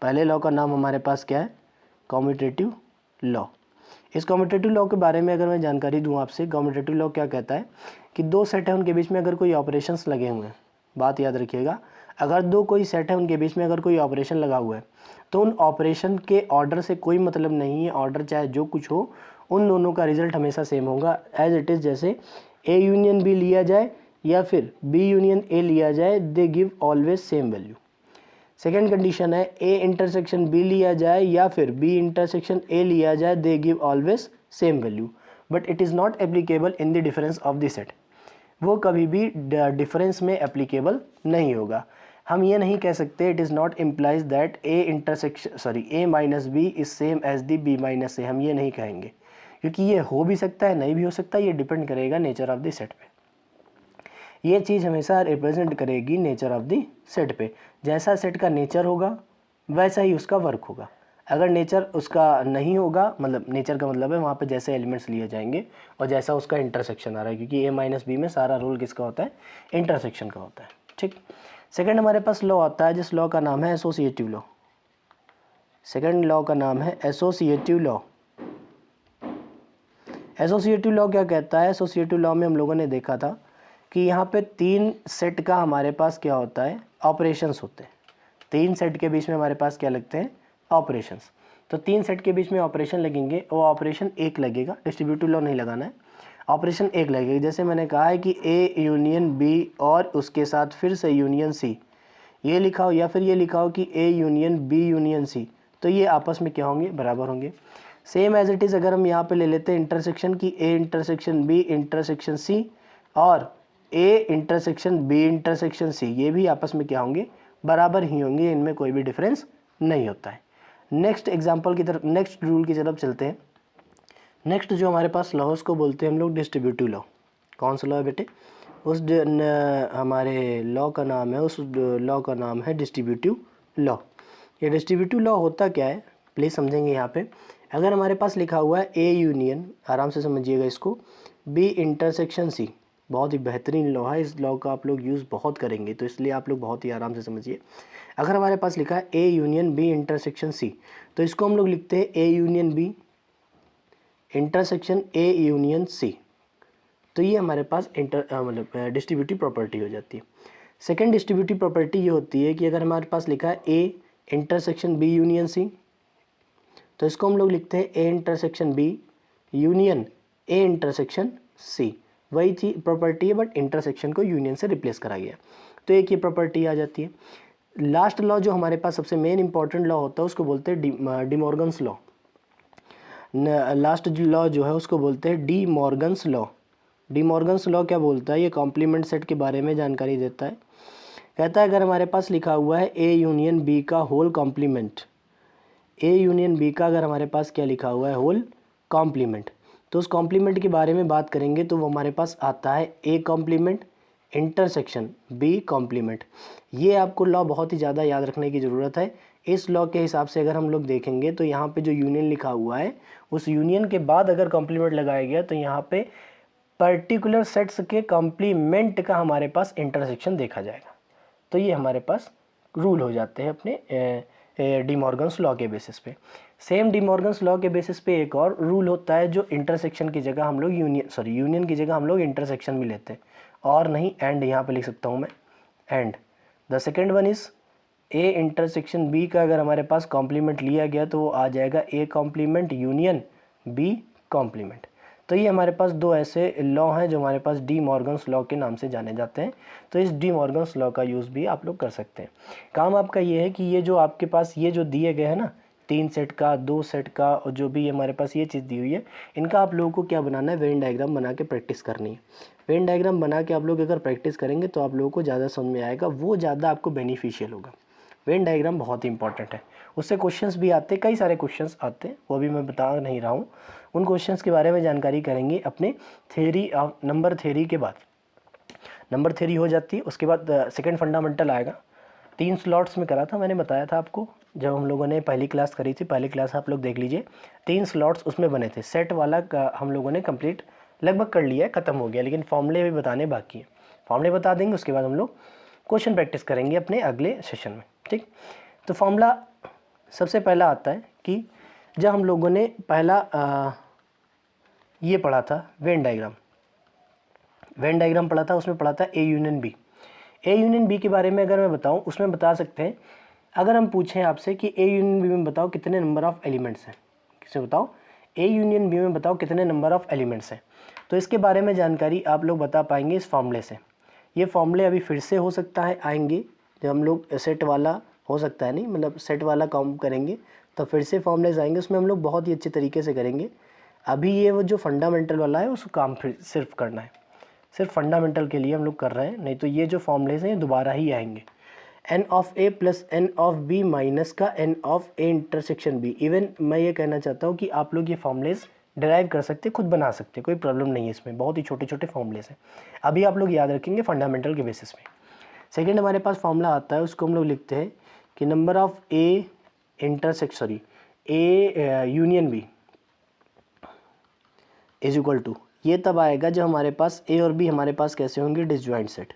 Speaker 1: पहले लॉ का नाम हमारे पास क्या है? Commutative law. इस कम्यूटेटिव लॉ के बारे में अगर मैं जानकारी दूं आपसे, कम्यूटेटिव लॉ क्या कहता है कि दो सेट है, उनके बीच में अगर कोई ऑपरेशंस लगे हुए हैं, बात याद रखिएगा, अगर दो कोई सेट है उनके बीच में अगर कोई ऑपरेशन लगा हुआ है तो उन ऑपरेशन के ऑर्डर से कोई मतलब नहीं है, ऑर्डर चाहे जो कुछ हो, उन दोनों का रिजल्ट हमेशा सेम होगा एज इट इज़। जैसे ए यूनियन बी लिया जाए या फिर बी यूनियन ए लिया जाए, they give always same value. Second condition है ए इंटरसेक्शन बी लिया जाए या फिर बी इंटरसेक्शन ए लिया जाए, they give always same value, but it is not applicable in the difference of the set. वो कभी भी डिफरेंस में एप्लीकेबल नहीं होगा। हम ये नहीं कह सकते it is not implies that A minus B is same as the B minus A, हम ये नहीं कहेंगे, क्योंकि ये हो भी सकता है नहीं भी हो सकता, ये डिपेंड करेगा नेचर ऑफ द सेट पे। ये चीज़ हमेशा रिप्रेजेंट करेगी नेचर ऑफ द सेट पे। जैसा सेट का नेचर होगा वैसा ही उसका वर्क होगा। अगर नेचर उसका नहीं होगा, मतलब नेचर का मतलब है वहाँ पे जैसे एलिमेंट्स लिए जाएंगे और जैसा उसका इंटरसेक्शन आ रहा है, क्योंकि ए माइनस बी में सारा रूल किसका होता है? इंटरसेक्शन का होता है। ठीक। सेकंड हमारे पास लॉ आता है जिस लॉ का नाम है एसोसिएटिव लॉ। सेकंड लॉ का नाम है एसोसिएटिव लॉ। एसोसिएटिव लॉ क्या कहता है? एसोसिएटिव लॉ में हम लोगों ने देखा था कि यहाँ पे तीन सेट का हमारे पास क्या होता है? ऑपरेशंस होते हैं। तीन सेट के बीच में हमारे पास क्या लगते हैं? ऑपरेशंस। तो तीन सेट के बीच में ऑपरेशन लगेंगे, वो ऑपरेशन एक लगेगा, डिस्ट्रीब्यूटिव लॉ नहीं लगाना है, ऑपरेशन एक लगेगा। जैसे मैंने कहा है कि ए यूनियन बी और उसके साथ फिर से यूनियन सी, ये लिखा हो या फिर ये लिखा हो कि A union B union C, तो ये आपस में क्या होंगे? बराबर होंगे। सेम एज इट इज़ अगर हम यहाँ पे ले लेते हैं इंटरसेक्शन की A intersection B intersection C और A intersection B intersection C, ये भी आपस में क्या होंगे? बराबर ही होंगे, इनमें कोई भी डिफरेंस नहीं होता है। नेक्स्ट एग्जांपल की तरफ, नेक्स्ट रूल की तरफ चलते हैं। नेक्स्ट जो हमारे पास लॉ उसको बोलते हैं हम लोग डिस्ट्रीब्यूटिव लॉ। कौन सा लॉ है बेटे? हमारे लॉ का नाम है, उस लॉ का नाम है डिस्ट्रीब्यूटिव लॉ। ये डिस्ट्रीब्यूटिव लॉ होता क्या है प्लीज़ समझेंगे। यहाँ पे अगर हमारे पास लिखा हुआ है ए यूनियन, आराम से समझिएगा इसको, बी इंटरसेक्शन सी, बहुत ही बेहतरीन लॉ है, इस लॉ का आप लोग यूज़ बहुत करेंगे, तो इसलिए आप लोग बहुत ही आराम से समझिए। अगर हमारे पास लिखा है A union B intersection C, तो इसको हम लोग लिखते हैं A union B intersection A union C, तो ये हमारे पास मतलब डिस्ट्रीब्यूटिव प्रॉपर्टी हो जाती है। सेकेंड डिस्ट्रीब्यूटिव प्रॉपर्टी ये होती है कि अगर हमारे पास लिखा है A intersection B union C, तो इसको हम लोग लिखते हैं A intersection B union A intersection C. वही चीज प्रॉपर्टी है, बट इंटरसेक्शन को यूनियन से रिप्लेस करा गया, तो एक ये प्रॉपर्टी आ जाती है। लास्ट लॉ जो हमारे पास सबसे मेन इंपॉर्टेंट लॉ होता है उसको बोलते हैं D Morgan's law. Last law जो है उसको बोलते हैं D Morgan's law. D Morgan's law क्या बोलता है? ये कॉम्प्लीमेंट सेट के बारे में जानकारी देता है। कहता है अगर हमारे पास लिखा हुआ है ए यूनियन बी का whole complement, A union B का अगर हमारे पास क्या लिखा हुआ है? होल कॉम्प्लीमेंट, तो उस कॉम्प्लीमेंट के बारे में बात करेंगे तो वो हमारे पास आता है A complement intersection B complement. ये आपको लॉ बहुत ही ज़्यादा याद रखने की ज़रूरत है। इस लॉ के हिसाब से अगर हम लोग देखेंगे तो यहाँ पे जो यूनियन लिखा हुआ है, उस यूनियन के बाद अगर कॉम्प्लीमेंट लगाया गया तो यहाँ पे पर्टिकुलर सेट्स के कॉम्प्लीमेंट का हमारे पास इंटरसेक्शन देखा जाएगा। तो ये हमारे पास रूल हो जाते हैं अपने डी मॉर्गन्स लॉ के बेसिस पे। सेम डी मॉर्गन्स लॉ के बेसिस पे एक और रूल होता है जो इंटरसेक्शन की जगह हम लोग यूनियन की जगह हम लोग इंटरसेक्शन भी लेते हैं, और नहीं एंड यहाँ पे लिख सकता हूँ मैं and. The second one is A intersection B का अगर हमारे पास कॉम्प्लीमेंट लिया गया तो वो आ जाएगा A complement union B complement. तो ये हमारे पास दो ऐसे लॉ हैं जो हमारे पास डी मॉर्गन्स लॉ के नाम से जाने जाते हैं। तो इस डी मॉर्गन्स लॉ का यूज़ भी आप लोग कर सकते हैं। काम आपका ये है कि ये जो आपके पास ये जो दिए गए हैं ना, तीन सेट का, दो सेट का, और जो भी हमारे पास ये चीज़ दी हुई है, इनका आप लोगों को क्या बनाना है? वेन डायग्राम बना के प्रैक्टिस करनी है। वेन डायग्राम बना के आप लोग अगर प्रैक्टिस करेंगे तो आप लोगों को ज़्यादा समझ में आएगा, वो ज़्यादा आपको बेनिफिशियल होगा। वेन डायग्राम बहुत ही इंपॉर्टेंट है, उससे क्वेश्चंस भी आते हैं, कई सारे क्वेश्चंस आते हैं, वो भी मैं बता नहीं रहा हूँ। उन क्वेश्चंस के बारे में जानकारी करेंगे अपने थ्योरी नंबर थ्योरी के बाद। नंबर थ्योरी हो जाती है, उसके बाद सेकंड फंडामेंटल आएगा। 3 स्लॉट्स में करा था, मैंने बताया था आपको जब हम लोगों ने पहली क्लास करी थी, पहली क्लास आप लोग देख लीजिए। 3 स्लॉट्स उसमें बने थे। सेट वाला का हम लोगों ने कंप्लीट लगभग कर लिया है, ख़त्म हो गया, लेकिन फॉर्मूले भी बताने बाकी हैं। फॉर्मूले बता देंगे, उसके बाद हम लोग क्वेश्चन प्रैक्टिस करेंगे अपने अगले सेशन में, ठीक। तो फॉर्मूला सबसे पहला आता है कि जब हम लोगों ने पहला ये पढ़ा था वेन डायग्राम पढ़ा था, उसमें पढ़ा था A union B. A union B के बारे में अगर मैं बताऊं, उसमें बता सकते हैं, अगर हम पूछें आपसे कि ए यूनियन बी में बताओ कितने नंबर ऑफ एलिमेंट्स हैं, किसे बताओ ए यूनियन बी में बताओ कितने नंबर ऑफ एलिमेंट्स हैं, तो इसके बारे में जानकारी आप लोग बता पाएंगे इस फॉर्मूले से। ये फॉर्मूले अभी फिर से हो सकता है आएंगे, जब हम लोग सेट वाला, हो सकता है नहीं, मतलब सेट वाला काम करेंगे तो फिर से फॉर्मूलेज आएंगे, उसमें हम लोग बहुत ही अच्छे तरीके से करेंगे। अभी ये वो जो फंडामेंटल वाला है उसको काम फिर सिर्फ करना है, सिर्फ फंडामेंटल के लिए हम लोग कर रहे हैं, नहीं तो ये जो फॉर्मूलेज हैं ये दोबारा ही आएंगे। N of A plus n of B minus का n of A intersection B. Even मैं ये कहना चाहता हूँ कि आप लोग ये फॉर्मूलेज डिराइव कर सकते, खुद बना सकते, कोई प्रॉब्लम नहीं है इसमें, बहुत ही छोटे छोटे फॉर्मूलेज हैं, अभी आप लोग याद रखेंगे फंडामेंटल के बेसिस पे। सेकेंड हमारे पास फॉर्मूला आता है, उसको हम लोग लिखते हैं कि number of A union B is equal to, ये तब आएगा जब हमारे पास ए और बी हमारे पास कैसे होंगे, डिसजॉइंट सेट।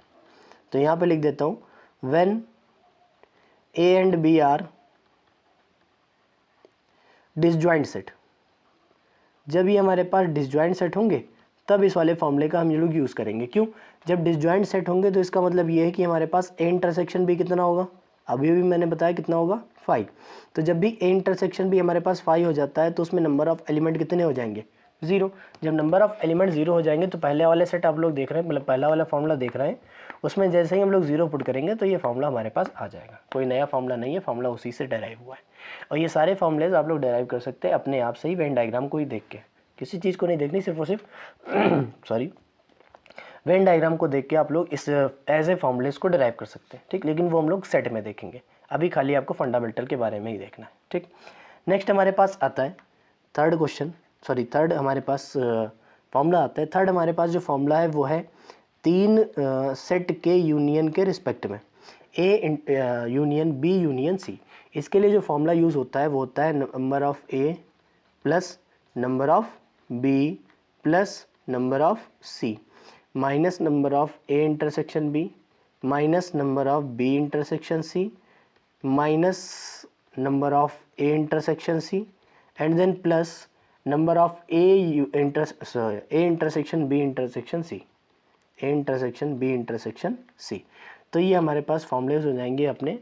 Speaker 1: तो यहाँ पे लिख देता हूँ when A and B are disjoint set. जब ये हमारे पास डिसजॉइंट सेट होंगे तब इस वाले फॉर्मूले का हम ये लोग यूज़ करेंगे। क्यों? जब डिसजॉइंट सेट होंगे तो इसका मतलब ये है कि हमारे पास ए इंटरसेक्शन बी कितना होगा, अभी भी मैंने बताया कितना होगा, 5। तो जब भी ए इंटरसेक्शन भी हमारे पास 5 हो जाता है तो उसमें नंबर ऑफ एलिमेंट कितने हो जाएंगे, 0। जब नंबर ऑफ एलिमेंट 0 हो जाएंगे तो पहले वाले सेट आप लोग देख रहे हैं, मतलब पहला वाला फॉर्मूला देख रहे हैं, उसमें जैसे ही हम लोग 0 पुट करेंगे तो ये फॉर्मूला हमारे पास आ जाएगा। कोई नया फॉर्मूला नहीं है, फॉर्मूला उसी से डेराइव हुआ है। और ये सारे फॉर्मूलेज आप लोग डेराइव कर सकते हैं अपने आप से ही, वेन डायग्राम को ही देख के, किसी चीज़ को नहीं देखनी, सिर्फ और सिर्फ वेन डायग्राम को देख के आप लोग इस एज ए फॉर्मूलेज को डिराइव कर सकते हैं, ठीक। लेकिन वो हम लोग सेट में देखेंगे, अभी खाली आपको फंडामेंटल के बारे में ही देखना है, ठीक। नेक्स्ट हमारे पास आता है थर्ड हमारे पास फॉर्मूला आता है। थर्ड हमारे पास जो फॉर्मूला है वो है 3 सेट के यूनियन के रिस्पेक्ट में, A union B union C. इसके लिए जो फॉर्मूला यूज़ होता है वो होता है number of A plus number of B plus number of C minus number of A intersection B minus number of B intersection C minus number of A intersection C and then plus number of A intersection B intersection C. तो ये हमारे पास formulas हो जाएंगे अपने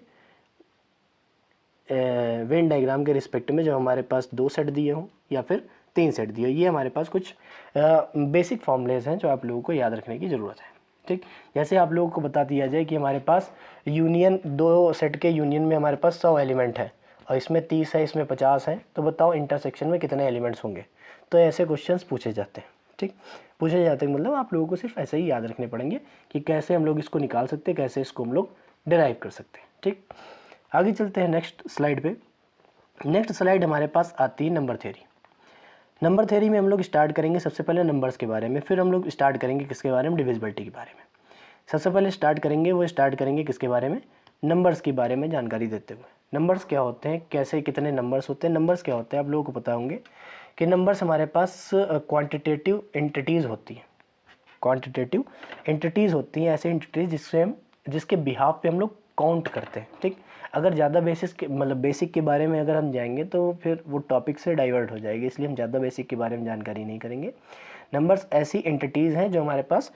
Speaker 1: Venn diagram के respect में, जब हमारे पास 2 सेट दिए हों या फिर 3 सेट दिए। ये हमारे पास कुछ बेसिक फॉर्मूलेज हैं जो आप लोगों को याद रखने की ज़रूरत है, ठीक। जैसे आप लोगों को बता दिया जाए कि हमारे पास यूनियन, 2 सेट के यूनियन में हमारे पास 100 एलिमेंट है और इसमें 30 है, इसमें 50 है, तो बताओ इंटरसेक्शन में कितने एलिमेंट्स होंगे। तो ऐसे क्वेश्चंस पूछे जाते हैं, ठीक, पूछे जाते हैं, मतलब आप लोगों को सिर्फ ऐसे ही याद रखने पड़ेंगे कि कैसे हम लोग इसको निकाल सकते हैं, कैसे इसको हम लोग डिराइव कर सकते हैं, ठीक। आगे चलते हैं नेक्स्ट स्लाइड पे। नेक्स्ट स्लाइड हमारे पास आती है नंबर थ्योरी। नंबर थ्योरी में हम लोग स्टार्ट करेंगे सबसे पहले नंबर्स के बारे में, फिर हम लोग स्टार्ट करेंगे किसके बारे में, डिविजिबिलिटी के बारे में। सबसे पहले स्टार्ट करेंगे किसके बारे में, नंबर्स के बारे में जानकारी देते हुए। नंबर्स क्या होते हैं, कैसे कितने नंबर्स होते हैं। नंबर्स क्या होते हैं आप लोगों को पता होंगे कि नंबर्स हमारे पास क्वांटिटेटिव एंटिटीज़ होती हैं, ऐसे एंटिटीज जिसके बिहाफ पे हम लोग काउंट करते हैं, ठीक। अगर ज़्यादा बेसिक के बारे में अगर हम जाएंगे तो फिर वो टॉपिक से डाइवर्ट हो जाएगी, इसलिए हम ज़्यादा बेसिक के बारे में जानकारी नहीं करेंगे। नंबर्स ऐसी एंटिटीज़ हैं जो हमारे पास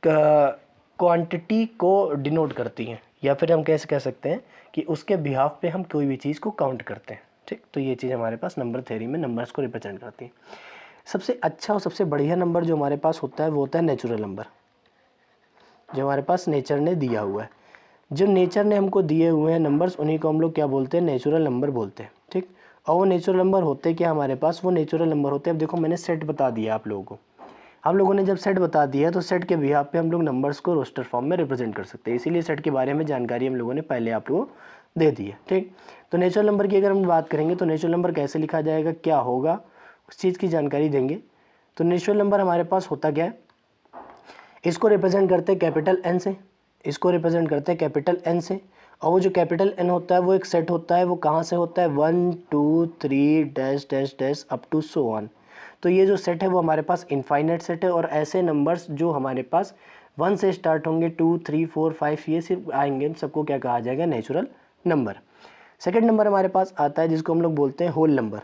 Speaker 1: क्वांटिटी को डिनोट करती हैं, या फिर हम कैसे कह सकते हैं कि उसके बिहाफ पे हम कोई भी चीज़ को काउंट करते हैं, ठीक। तो ये चीज़ हमारे पास नंबर थ्योरी में नंबर्स को रिप्रेजेंट करती है। सबसे अच्छा और सबसे बढ़िया नंबर जो हमारे पास होता है वो होता है नेचुरल नंबर, जो हमारे पास नेचर ने दिया हुआ है। जो नेचर ने हमको दिए हुए हैं नंबर्स, उन्हीं को हम लोग क्या बोलते हैं, नेचुरल नंबर बोलते हैं, ठीक। और वो नेचुरल नंबर होते क्या हमारे पास, वो नेचुरल नंबर होते हैं, अब देखो मैंने सेट बता दिया आप लोगों को, हम लोगों ने जब सेट बता दिया तो सेट के बिहाफ पे हम लोग नंबर्स को रोस्टर फॉर्म में रिप्रेजेंट कर सकते हैं, इसीलिए सेट के बारे में जानकारी हम लोगों ने पहले आप लोगों को दे दी है, ठीक। तो नेचुरल नंबर की अगर हम बात करेंगे तो नेचुरल नंबर कैसे लिखा जाएगा, क्या होगा, उस चीज़ की जानकारी देंगे। तो नेचुरल नंबर हमारे पास होता क्या है, इसको रिप्रेजेंट करते हैं कैपिटल एन से, और वो जो कैपिटल एन होता है वो एक सेट होता है, वो कहाँ से होता है, 1 2 3 dash dash dash up to so on. तो ये जो सेट है वो हमारे पास इनफाइनाइट सेट है, और ऐसे नंबर्स जो हमारे पास 1 से स्टार्ट होंगे, 2, 3, 4, 5 ये सिर्फ आएंगे, सबको क्या कहा जाएगा, नेचुरल नंबर। सेकंड नंबर हमारे पास आता है जिसको हम लोग बोलते हैं होल नंबर।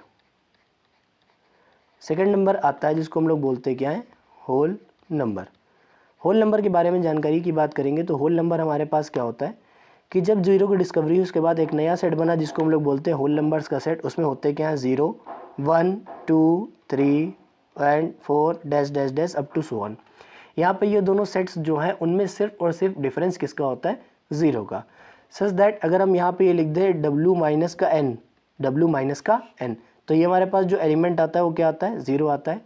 Speaker 1: सेकंड नंबर आता है जिसको हम लोग बोलते हैं क्या है, होल नंबर। होल नंबर के बारे में जानकारी की बात करेंगे तो होल नंबर हमारे पास क्या होता है कि जब जीरो की डिस्कवरी हुई उसके बाद एक नया सेट बना जिसको हम लोग बोलते हैं होल नंबर्स का सेट। उसमें होते क्या है, 0, 1, 2, 3 and 4 dash dash dash up to so on. यहाँ पे ये दोनों सेट्स जो हैं उनमें सिर्फ और सिर्फ डिफरेंस किसका होता है, 0 का। सच दैट अगर हम यहाँ पे ये लिख दें W माइनस का n, W माइनस का n, तो ये हमारे पास जो एलिमेंट आता है वो क्या आता है, 0 आता है।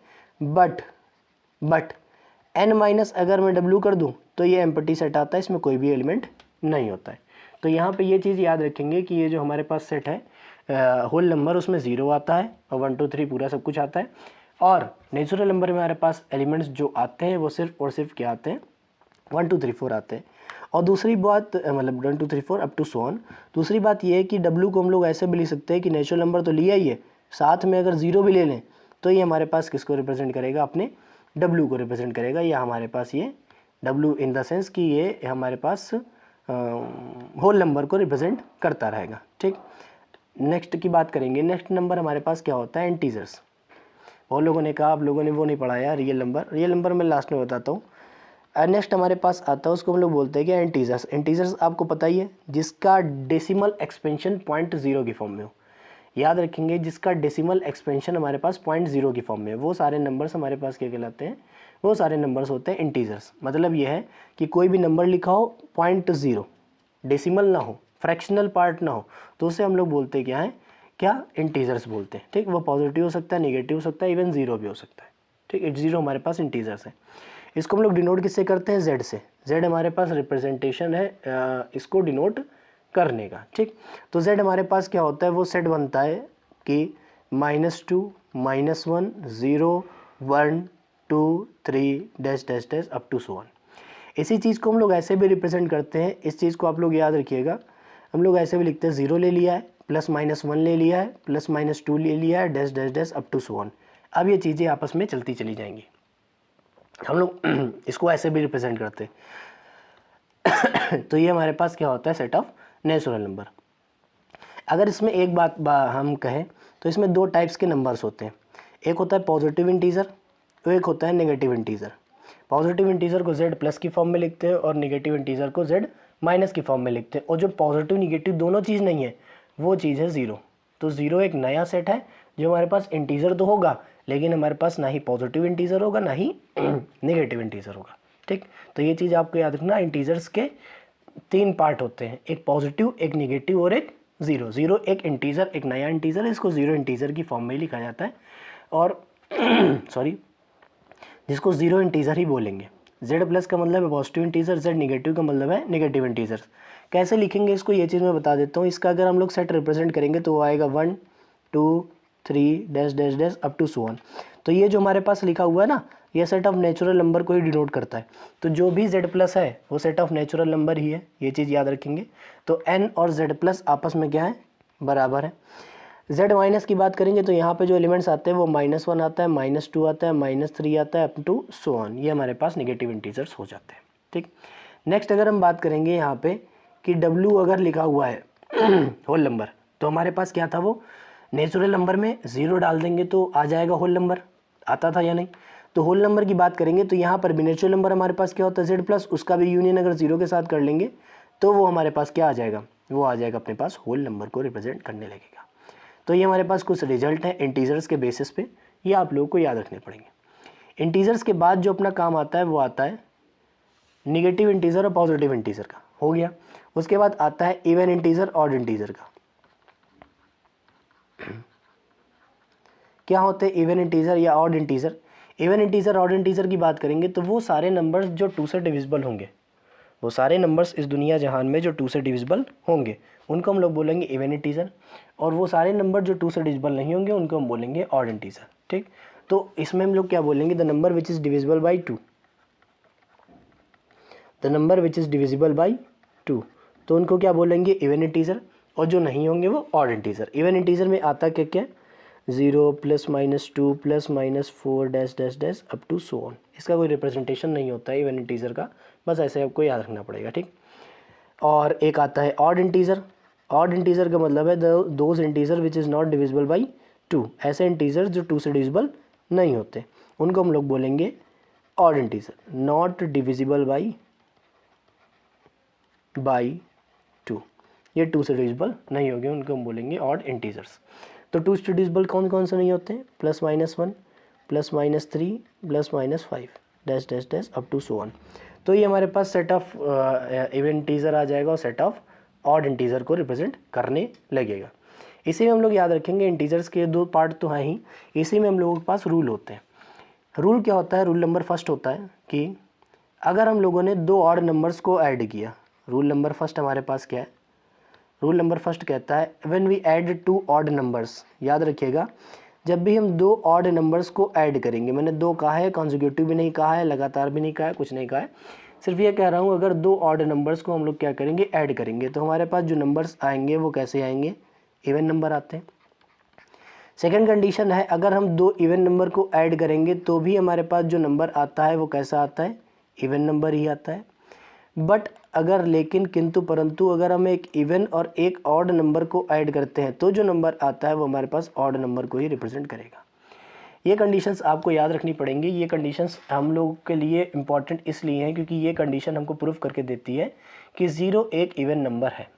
Speaker 1: बट n माइनस अगर मैं W कर दूँ तो ये एम्प्टी सेट आता है, इसमें कोई भी एलिमेंट नहीं होता है। तो यहाँ पे ये चीज़ याद रखेंगे कि ये जो हमारे पास सेट है होल नंबर, उसमें 0 आता है और 1, 2, 3 पूरा सब कुछ आता है। और नेचुरल नंबर में हमारे पास एलिमेंट्स जो आते हैं वो सिर्फ और सिर्फ क्या आते हैं, 1, 2, 3, 4 आते हैं। और दूसरी बात मतलब 1, 2, 3, 4 अप टू सो ऑन। दूसरी बात ये है कि W को हम लोग ऐसे भी लिख सकते हैं कि नेचुरल नंबर तो लिया ही है, साथ में अगर 0 भी ले लें तो ये हमारे पास किसको रिप्रेजेंट करेगा, अपने W को रिप्रेजेंट करेगा। या हमारे पास ये W इन द सेंस कि ये हमारे पास होल नंबर को रिप्रेजेंट करता रहेगा। ठीक, नेक्स्ट की बात करेंगे। नेक्स्ट नंबर हमारे पास क्या होता है, इंटीजर्स। बहुत लोगों ने कहा, आप लोगों ने वो नहीं पढ़ाया रियल नंबर। रियल नंबर मैं लास्ट में बताता हूँ। नेक्स्ट हमारे पास आता है, उसको हम लोग बोलते हैं क्या, इंटीजर्स। इंटीजर्स आपको पता ही है, जिसका डेसिमल एक्सपेंशन 0.0 की फॉर्म में हो। याद रखेंगे, जिसका डेसिमल एक्सपेंशन हमारे पास 0.0 की फॉर्म में है, वो सारे नंबर्स हमारे पास क्या कहलाते हैं, वो सारे नंबर्स होते हैं इंटीजर्स। मतलब ये है कि कोई भी नंबर लिखा हो 0.0, डेसिमल ना हो, फ्रैक्शनल पार्ट ना हो, तो उसे हम लोग बोलते क्या है, क्या, इंटीजर्स बोलते हैं। ठीक, वो पॉजिटिव हो सकता है, नेगेटिव हो सकता है, इवन 0 भी हो सकता है। ठीक, 0 हमारे पास इंटीजर्स है। इसको हम लोग डिनोट किससे करते हैं, Z से। Z हमारे पास रिप्रेजेंटेशन है इसको डिनोट करने का। ठीक, तो Z हमारे पास क्या होता है, वो सेट बनता है कि -2, -1, 0, 1, 2, 3 dash dash dash up to so on. इसी चीज़ को हम लोग ऐसे भी रिप्रेजेंट करते हैं, इस चीज़ को आप लोग याद रखिएगा। हम लोग ऐसे भी लिखते हैं, 0 ले लिया है, +-1 ले लिया है, +-2 ले लिया है, dash dash dash up to so on. अब ये चीज़ें आपस में चलती चली जाएंगी। हम लोग इसको ऐसे भी रिप्रेजेंट करते हैं। तो ये हमारे पास क्या होता है, सेट ऑफ नेचुरल नंबर। अगर इसमें एक बात हम कहें तो इसमें 2 टाइप्स के नंबर्स होते हैं। एक होता है पॉजिटिव इंटीजर, तो एक होता है नेगेटिव इंटीजर। पॉजिटिव इंटीजर को Z प्लस की फॉर्म में लिखते हैं और नेगेटिव इंटीजर को Z माइनस की फॉर्म में लिखते हैं। और जो पॉजिटिव निगेटिव दोनों चीज़ नहीं है, वो चीज़ है 0। तो 0 एक नया सेट है जो हमारे पास इंटीजर तो होगा, लेकिन हमारे पास ना ही पॉजिटिव इंटीजर होगा ना ही नेगेटिव इंटीजर होगा। ठीक, तो ये चीज़ आपको याद रखना। इंटीजर्स के 3 पार्ट होते हैं, एक पॉजिटिव, एक नेगेटिव और एक 0। 0 एक इंटीजर, एक नया इंटीजर, इसको 0 इंटीजर की फॉर्म में ही लिखा जाता है। और सॉरी, जिसको 0 इंटीजर ही बोलेंगे। Z प्लस का मतलब है पॉजिटिव इंटीजर, Z नेगेटिव का मतलब है नेगेटिव इंटीजर। कैसे लिखेंगे इसको, ये चीज़ मैं बता देता हूँ। इसका अगर हम लोग सेट रिप्रेजेंट करेंगे तो वो आएगा 1, 2, 3 dash dash dash up to so on. तो ये जो हमारे पास लिखा हुआ है ना, ये सेट ऑफ नेचुरल नंबर को ही डिनोट करता है। तो जो भी Z प्लस है वो सेट ऑफ नेचुरल नंबर ही है, ये चीज़ याद रखेंगे। तो N और Z प्लस आपस में क्या है, बराबर है। Z माइनस की बात करेंगे तो यहाँ पे जो एलिमेंट्स आते हैं वो -1 आता है, -2 आता है, -3 आता है, अप टू सो ऑन। ये हमारे पास नेगेटिव इंटीजर्स हो जाते हैं। ठीक, नेक्स्ट अगर हम बात करेंगे यहाँ पे कि W अगर लिखा हुआ है होल नंबर, तो हमारे पास क्या था, वो नेचुरल नंबर में 0 डाल देंगे तो आ जाएगा होल नंबर, आता था या नहीं। तो होल नंबर की बात करेंगे तो यहाँ पर भी नेचुरल नंबर हमारे पास क्या होता है, Z प्लस, उसका भी यूनियन अगर 0 के साथ कर लेंगे तो वो हमारे पास क्या आ जाएगा, वो आ जाएगा अपने पास होल नंबर को रिप्रेजेंट करने लगेगा। तो ये हमारे पास कुछ रिजल्ट हैं इंटीजर्स के बेसिस पे, ये आप लोगों को याद रखने पड़ेंगे। इंटीजर्स के बाद जो अपना काम आता है वो आता है निगेटिव इंटीजर और पॉजिटिव इंटीजर का, हो गया। उसके बाद आता है इवन इंटीजर, ऑड इंटीजर का। क्या होते हैं इवन इंटीजर या odd integer? Even integer, odd integer की बात करेंगे तो वो सारे नंबर्स जो 2 से डिविजिबल होंगे, वो सारे नंबर्स इस दुनिया जहान में जो 2 से डिविजिबल होंगे उनको हम लोग बोलेंगे इवन इंटीजर। और वो सारे नंबर जो 2 से डिविजिबल नहीं होंगे उनको हम बोलेंगे ऑड इंटीजर। ठीक, तो इसमें हम लोग क्या बोलेंगे, the number which is divisible by 2, the number which is divisible by 2, तो उनको क्या बोलेंगे इवन इंटीजर। और जो नहीं होंगे वो ऑड इंटीजर। इवन इंटीजर में आता क्या क्या, 0 plus minus 2 plus minus 4 dash dash dash up to so on. इसका कोई रिप्रेजेंटेशन नहीं होता है इवन इंटीजर का, बस ऐसे आपको याद रखना पड़ेगा, ठीक। और एक आता है ऑड इंटीजर। ऑड इंटीजर का मतलब है those integer which is not divisible by 2। ऐसे इंटीजर जो 2 से डिविजिबल नहीं होते उनको हम लोग बोलेंगे odd integer. Not divisible by 2, ये 2 से डिविजिबल नहीं होंगे, उनको हम बोलेंगे ऑड इंटीजर्स। तो 2 से डिविजिबल कौन कौन से नहीं होते हैं? Plus minus 1 plus minus 3 plus minus 5 dash dash dash up to so on. तो ये हमारे पास सेट ऑफ इवन इंटीजर आ जाएगा और सेट ऑफ ऑड इंटीजर को रिप्रेजेंट करने लगेगा। इसी में हम लोग याद रखेंगे इंटीजर्स के 2 पार्ट तो हैं ही, इसी में हम लोगों के पास रूल होते हैं। रूल क्या होता है? रूल नंबर फर्स्ट होता है कि अगर हम लोगों ने 2 ऑड नंबर्स को ऐड किया, रूल नंबर फर्स्ट हमारे पास क्या है? रूल नंबर फर्स्ट कहता है when we add 2 odd numbers. याद रखिएगा, जब भी हम 2 ऑड नंबर्स को ऐड करेंगे, मैंने 2 कहा है, कॉन्जिक्यूटिव भी नहीं कहा है, लगातार भी नहीं कहा है, कुछ नहीं कहा है, सिर्फ ये कह रहा हूँ अगर 2 ऑड नंबर्स को हम लोग क्या करेंगे? ऐड करेंगे, तो हमारे पास जो नंबर्स आएंगे वो कैसे आएंगे? इवन नंबर आते हैं। सेकेंड कंडीशन है अगर हम 2 इवन नंबर को ऐड करेंगे तो भी हमारे पास जो नंबर आता है वो कैसा आता है? इवन नंबर ही आता है। बट अगर लेकिन किंतु परंतु अगर हम एक इवन और एक ऑड नंबर को ऐड करते हैं तो जो नंबर आता है वो हमारे पास ऑड नंबर को ही रिप्रेजेंट करेगा। ये कंडीशंस आपको याद रखनी पड़ेंगी। ये कंडीशंस हम लोग के लिए इम्पॉर्टेंट इसलिए हैं क्योंकि ये कंडीशन हमको प्रूफ करके देती है कि 0 एक इवन नंबर है।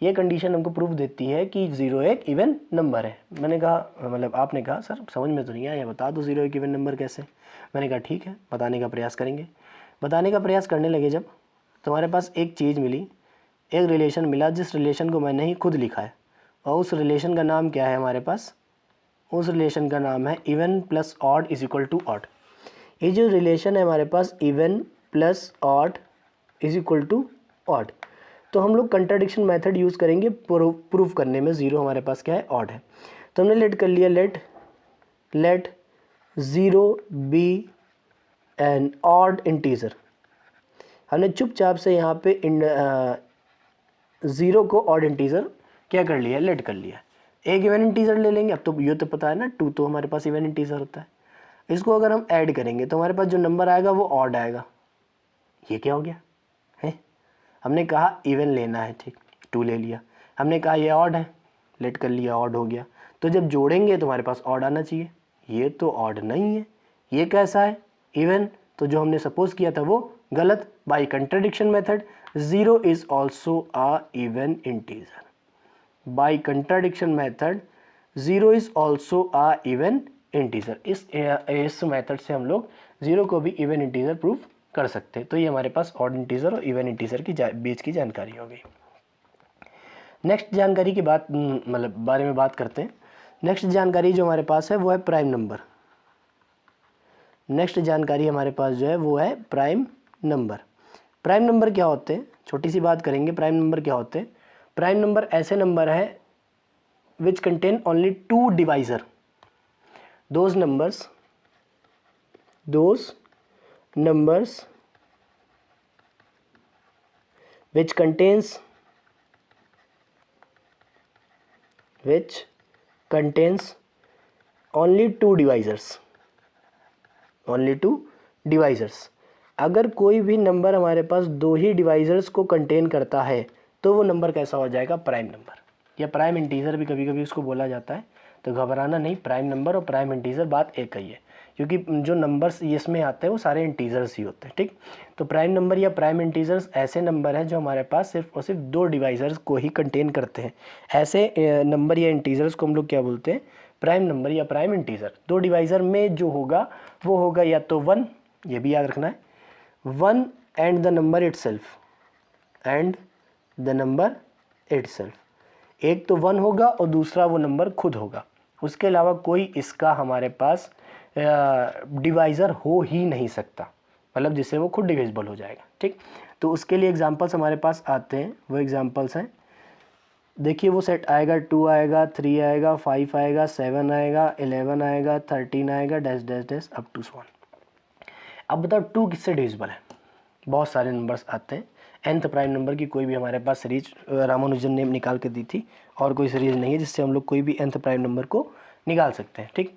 Speaker 1: ये कंडीशन हमको प्रूफ देती है कि 0 एक इवन नंबर है। मैंने कहा, मतलब आपने कहा सर समझ में तो नहीं आया, बता दो 0 एक इवन नंबर कैसे। मैंने कहा ठीक है, बताने का प्रयास करेंगे। बताने का प्रयास करने लगे जब, तो हमारे पास एक चीज़ मिली, एक रिलेशन मिला, जिस रिलेशन को मैंने ही खुद लिखा है, और उस रिलेशन का नाम क्या है हमारे पास? उस रिलेशन का नाम है even plus odd is equal to odd. ये जो रिलेशन है हमारे पास even plus odd is equal to odd, तो हम लोग कंट्राडिक्शन मेथड यूज़ करेंगे प्रूफ करने में। 0 हमारे पास क्या है? ऑड है। तो हमने लेट कर लिया, let 0 be an odd integer. हमने चुपचाप से यहाँ पे 0 को ऑड इंटीजर क्या कर लिया? लेट कर लिया। एक इवन इंटीजर ले लेंगे, अब तो ये तो पता है ना 2 तो हमारे पास इवन इंटीजर होता है। इसको अगर हम ऐड करेंगे तो हमारे पास जो नंबर आएगा वो ऑड आएगा। ये क्या हो गया है? हमने कहा इवन लेना है, ठीक, 2 ले लिया। हमने कहा ये ऑड है, लेट कर लिया, ऑड हो गया। तो जब जोड़ेंगे तो हमारे पास ऑड आना चाहिए, ये तो ऑड नहीं है, ये कैसा है? इवन। तो जो हमने सपोज किया था वो गलत। By contradiction method 0 is also a even integer. By contradiction method 0 is also a even integer. इस मेथड से हम लोग 0 को भी इवन इंटीजर प्रूफ कर सकते हैं। तो ये हमारे पास ऑड इंटीजर और इवन इंटीजर की बीच की जानकारी हो गई। नेक्स्ट जानकारी की बात मतलब बारे में बात करते हैं। नेक्स्ट जानकारी जो हमारे पास है वो है प्राइम नंबर। नेक्स्ट जानकारी हमारे पास जो है वो है प्राइम नंबर। प्राइम नंबर क्या होते हैं? छोटी सी बात करेंगे, प्राइम नंबर क्या होते हैं? प्राइम नंबर ऐसे नंबर है which contain only 2 divisor. Those numbers which contains only 2 divisors। अगर कोई भी नंबर हमारे पास 2 ही डिवाइजर्स को कंटेन करता है तो वो नंबर कैसा हो जाएगा? प्राइम नंबर, या प्राइम इंटीजर भी कभी कभी उसको बोला जाता है। तो घबराना नहीं, प्राइम नंबर और प्राइम इंटीजर बात एक ही है, क्योंकि जो नंबर्स इसमें आते हैं वो सारे इंटीजर्स ही होते हैं, ठीक। तो प्राइम नंबर या प्राइम इंटीजर्स ऐसे नंबर हैं जो हमारे पास सिर्फ और सिर्फ 2 डिवाइजर्स को ही कंटेन करते हैं। ऐसे नंबर या इंटीजर्स को हम लोग क्या बोलते हैं? प्राइम नंबर या प्राइम इंटीजर। 2 डिवाइजर में जो होगा वो होगा या तो 1, ये भी याद रखना है, 1 एंड द नंबर इटसेल्फ। एक तो 1 होगा और दूसरा वो नंबर खुद होगा, उसके अलावा कोई इसका हमारे पास डिवाइज़र हो ही नहीं सकता, मतलब जिससे वो खुद डिविजिबल हो जाएगा, ठीक। तो उसके लिए एग्जांपल्स हमारे पास आते हैं, वो एग्जांपल्स हैं, देखिए वो सेट आएगा 2 आएगा, 3 आएगा, 5 आएगा, 7 आएगा, 11 आएगा, 13 आएगा, dash dash dash up to 1। अब बताओ 2 किससे डिविजिबल है? बहुत सारे नंबर्स आते हैं। nth प्राइम नंबर की कोई भी हमारे पास सीरीज रामानुजन ने निकाल के दी थी, और कोई सीरीज नहीं है जिससे हम लोग कोई भी nth प्राइम नंबर को निकाल सकते हैं। ठीक,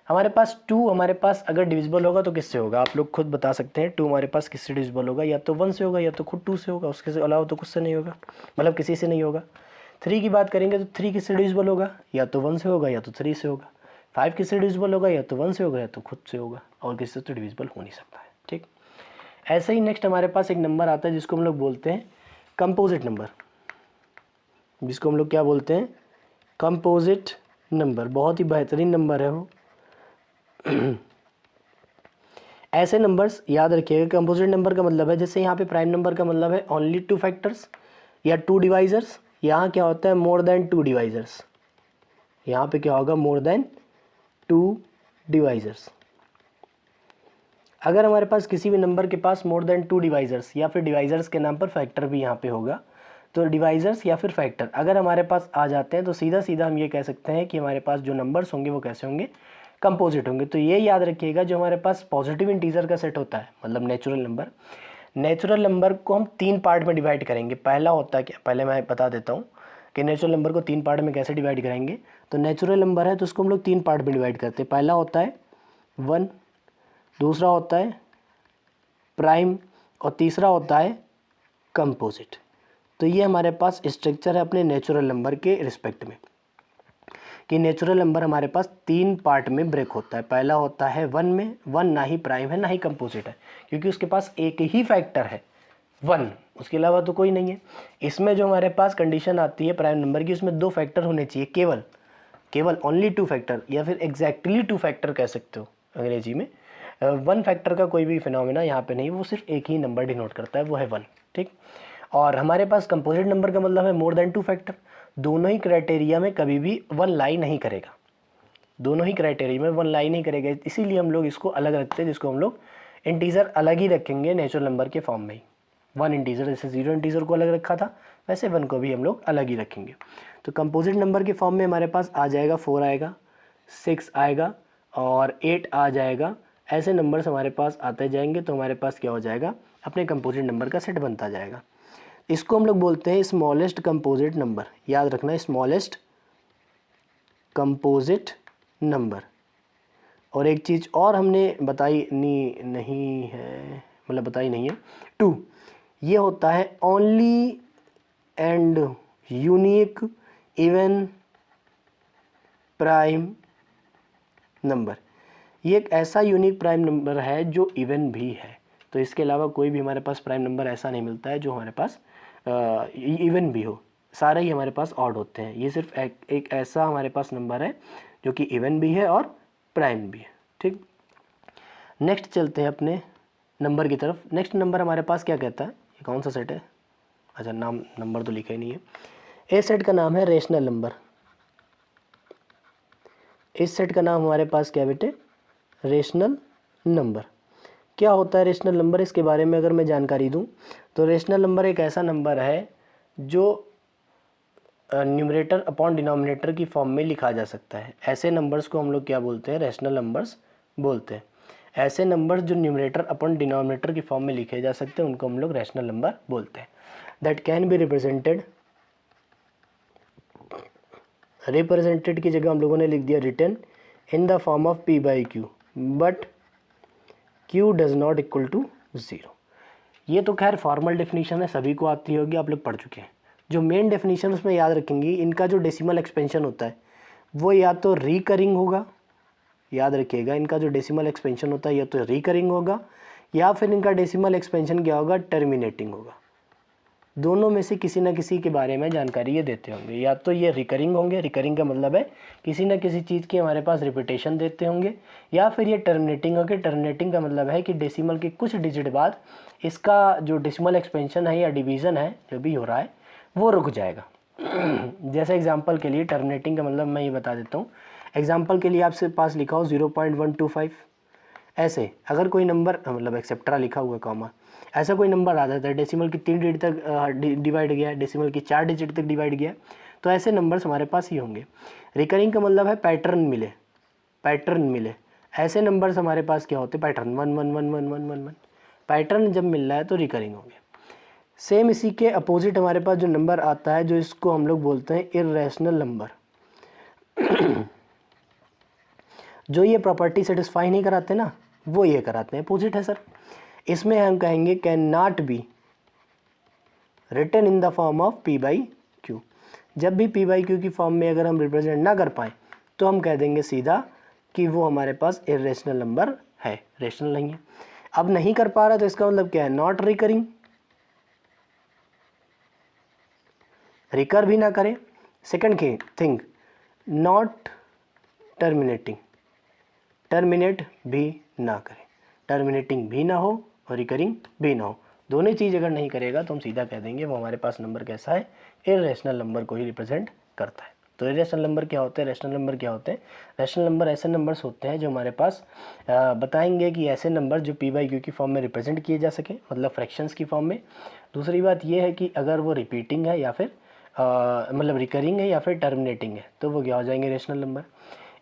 Speaker 1: हमारे पास 2 हमारे पास अगर डिविजिबल होगा तो किससे होगा, आप लोग खुद बता सकते हैं। 2 हमारे पास किससे डिविजिबल होगा, या तो 1 से होगा या तो खुद 2 से होगा, उसके अलावा तो कुछ से नहीं होगा, मतलब किसी से नहीं होगा। 3 की बात करेंगे तो 3 किससे डिविजिबल होगा, या तो 1 से होगा या तो 3 से होगा। 5 किससे डिविजिबल होगा, या तो 1 से होगा या तो खुद से होगा, और किससे तो डिविजिबल हो नहीं सकता है। ठीक, ऐसे ही नेक्स्ट हमारे पास एक नंबर आता है जिसको हम लोग बोलते हैं कंपोजिट नंबर, जिसको हम लोग क्या बोलते हैं, कंपोजिट नंबर। बहुत ही बेहतरीन नंबर है वो। ऐसे नंबर्स याद रखिएगा, कंपोजिट नंबर का मतलब है, जैसे यहाँ पे प्राइम नंबर का मतलब है ओनली 2 फैक्टर्स या 2 डिवाइजर्स। यहाँ क्या होता है, मोर देन 2 डिवाइजर्स। यहाँ पे क्या होगा, मोर देन 2 डिवाइजर्स। अगर हमारे पास किसी भी नंबर के पास मोर देन 2 डिवाइजर्स या फिर डिवाइजर्स के नाम पर फैक्टर भी यहाँ पे होगा, तो डिवाइजर्स या फिर फैक्टर अगर हमारे पास आ जाते हैं तो सीधा सीधा हम ये कह सकते हैं कि हमारे पास जो नंबर्स होंगे वो कैसे होंगे, कंपोजिट होंगे। तो ये याद रखिएगा, जो हमारे पास पॉजिटिव इंटीजर का सेट होता है, मतलब नेचुरल नंबर को हम 3 पार्ट में डिवाइड करेंगे। पहला होता है क्या, पहले मैं बता देता हूँ कि नेचुरल नंबर को 3 पार्ट में कैसे डिवाइड करेंगे। तो नेचुरल नंबर है तो उसको हम लोग 3 पार्ट में डिवाइड करते हैं। पहला होता है 1, दूसरा होता है प्राइम, और तीसरा होता है कंपोजिट। तो ये हमारे पास स्ट्रक्चर है अपने नेचुरल नंबर के रिस्पेक्ट में, कि नेचुरल नंबर हमारे पास 3 पार्ट में ब्रेक होता है। पहला होता है 1 में, 1 ना ही प्राइम है ना ही कंपोजिट है, क्योंकि उसके पास एक ही फैक्टर है 1, उसके अलावा तो कोई नहीं है। इसमें जो हमारे पास कंडीशन आती है प्राइम नंबर की, उसमें 2 फैक्टर होने चाहिए, केवल ओनली 2 फैक्टर, या फिर एग्जैक्टली 2 फैक्टर कह सकते हो अंग्रेजी में। 1 फैक्टर का कोई भी फिनोमेना यहाँ पे नहीं, वो सिर्फ एक ही नंबर डिनोट करता है, वो है 1। ठीक, और हमारे पास कंपोजिट नंबर का मतलब है मोर देन 2 फैक्टर। दोनों ही क्राइटेरिया में कभी भी 1 लाई नहीं करेगा, दोनों ही क्राइटेरिया में 1 लाई नहीं करेगा, इसीलिए हम लोग इसको अलग रखते हैं, जिसको हम लोग इंटीजर अलग ही रखेंगे नेचुरल नंबर के फॉर्म में ही। 1 इंटीजर, जैसे 0 इंटीजर को अलग रखा था, वैसे 1 को भी हम लोग अलग ही रखेंगे। तो कंपोजिट नंबर के फॉर्म में हमारे पास आ जाएगा 4 आएगा, 6 आएगा और 8 आ जाएगा। ऐसे नंबर्स हमारे पास आते जाएंगे तो हमारे पास क्या हो जाएगा, अपने कंपोजिट नंबर का सेट बनता जाएगा। इसको हम लोग बोलते हैं स्मॉलेस्ट कंपोजिट नंबर। याद रखना, स्मॉलेस्ट कंपोजिट नंबर। और एक चीज़ और हमने बताई नहीं है, मतलब बताई नहीं है, 2, ये होता है only and unique even prime number. ये एक ऐसा यूनिक प्राइम नंबर है जो इवन भी है। तो इसके अलावा कोई भी हमारे पास प्राइम नंबर ऐसा नहीं मिलता है जो हमारे पास इवन भी हो, सारे ही हमारे पास ऑड होते हैं। ये सिर्फ एक ऐसा हमारे पास नंबर है जो कि इवन भी है और प्राइम भी है। ठीक, नेक्स्ट चलते हैं अपने नंबर की तरफ। नेक्स्ट नंबर हमारे पास क्या कहता है, ये कौन सा सेट है, अच्छा नाम नंबर तो लिखा ही नहीं है। इस सेट का नाम है रेशनल नंबर। इस सेट का नाम हमारे पास क्या बेटे, रेशनल नंबर। क्या होता है रेशनल नंबर, इसके बारे में अगर मैं जानकारी दूं तो रेशनल नंबर एक ऐसा नंबर है जो न्यूमरेटर अपॉन डिनोमिनेटर की फॉर्म में लिखा जा सकता है। ऐसे नंबर्स को हम लोग क्या बोलते हैं, रेशनल नंबर्स बोलते हैं। ऐसे नंबर्स जो न्यूमरेटर अपॉन डिनोमिनेटर की फॉर्म में लिखे जा सकते हैं उनको हम लोग रेशनल नंबर बोलते हैं। दैट कैन बी रिप्रेजेंटेड की जगह हम लोगों ने लिख दिया written in the form of p by Q, but q does not equal to 0। ये तो खैर फॉर्मल डेफिनेशन है, सभी को आती होगी, आप लोग पढ़ चुके हैं। जो मेन डेफिनेशन उसमें याद रखेंगे, इनका जो डेसिमल एक्सपेंशन होता है वो या तो रिकरिंग होगा, याद रखिएगा, इनका जो डेसिमल एक्सपेंशन होता है या तो रिकरिंग होगा या फिर इनका डेसिमल एक्सपेंशन क्या होगा, टर्मिनेटिंग होगा। दोनों में से किसी न किसी के बारे में जानकारी ये देते होंगे। या तो ये रिकरिंग होंगे, रिकरिंग का मतलब है किसी न किसी चीज़ की हमारे पास रिपीटेशन देते होंगे, या फिर ये टर्मिनेटिंग होंगे। टर्मिनेटिंग का मतलब है कि डेसिमल के कुछ डिजिट बाद इसका जो डेसिमल एक्सपेंशन है या डिवीज़न है जो भी हो रहा है वो रुक जाएगा। जैसे एग्जाम्पल के लिए टर्मिनेटिंग का मतलब मैं ये बता देता हूँ। एग्जाम्पल के लिए आपसे पास लिखा हो 0.125, ऐसे अगर कोई नंबर मतलब एक्सेप्ट्रा लिखा हुआ कॉमा, ऐसा कोई नंबर आ जाता है डेसिमल की 3 डिजिट तक डिवाइड गया, डेसिमल की 4 डिजिट तक डिवाइड गया, तो ऐसे नंबर्स हमारे पास ही होंगे। रिकरिंग का मतलब है पैटर्न मिले। ऐसे नंबर्स हमारे पास क्या होते हैं, पैटर्न 1 1 1 1 1 1 1, पैटर्न जब मिल रहा है तो रिकरिंग होंगे। सेम इसी के अपोजिट हमारे पास जो नंबर आता है, जो इसको हम लोग बोलते हैं इर्रेशनल नंबर। जो ये प्रॉपर्टी सेटिस्फाई नहीं कराते ना, वो ये कराते हैं। अपोजिट है सर। इसमें हम कहेंगे can not be written in the form of P by Q. जब भी पी बाई क्यू की फॉर्म में अगर हम रिप्रेजेंट ना कर पाएँ तो हम कह देंगे सीधा कि वो हमारे पास इरेशनल नंबर है, रेशनल नहीं है। अब नहीं कर पा रहा तो इसका मतलब क्या है, नॉट रिकरिंग, रिकर भी ना करे। Second thing not terminating, terminate भी ना करे, टर्मिनेटिंग भी ना हो और रिकरिंग भी ना हो। दोनों चीज़ अगर नहीं करेगा तो हम सीधा कह देंगे वो हमारे पास नंबर कैसा है, इरेशनल नंबर को ही रिप्रेजेंट करता है। तो इरेशनल नंबर क्या होते हैं, रैशनल नंबर क्या होते हैं? रैशनल नंबर ऐसे नंबर्स होते हैं जो हमारे पास बताएंगे कि ऐसे नंबर जो पी बाई क्यू की फॉर्म में रिप्रेजेंट किए जा सके, मतलब फ्रैक्शंस की फॉर्म में। दूसरी बात ये है कि अगर वो रिपीटिंग है या फिर मतलब रिकरिंग है या फिर टर्मिनेटिंग है तो वो क्या हो जाएंगे, रेशनल नंबर।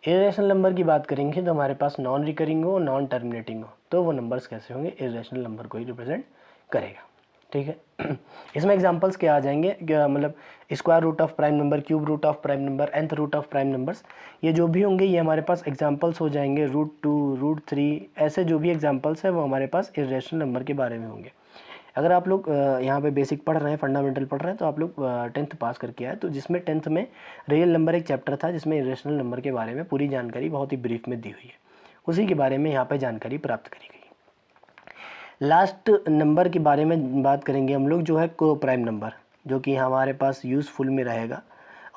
Speaker 1: इरेशनल नंबर की बात करेंगे तो हमारे पास नॉन रिकरिंग हो, नॉन टर्मिनेटिंग हो, तो वो नंबर्स कैसे होंगे, इरेशनल नंबर को ही रिप्रेजेंट करेगा। ठीक है। इसमें एग्जांपल्स क्या आ जाएंगे, मतलब square root of prime number, cube root of prime number, nth root of prime numbers, ये जो भी होंगे ये हमारे पास एग्जांपल्स हो जाएंगे। √2, √3 ऐसे जो भी एग्जांपल्स है वो हमारे पास इरेशनल नंबर के बारे में होंगे। अगर आप लोग यहाँ पे बेसिक पढ़ रहे हैं, फंडामेंटल पढ़ रहे हैं, तो आप लोग 10th पास करके आए, तो जिसमें 10th में रियल नंबर एक चैप्टर था जिसमें इरेशनल नंबर के बारे में पूरी जानकारी बहुत ही ब्रीफ में दी हुई है, उसी के बारे में यहाँ पे जानकारी प्राप्त करी गई। लास्ट नंबर के बारे में बात करेंगे हम लोग, जो है को प्राइम नंबर, जो कि हमारे पास यूज़फुल में रहेगा।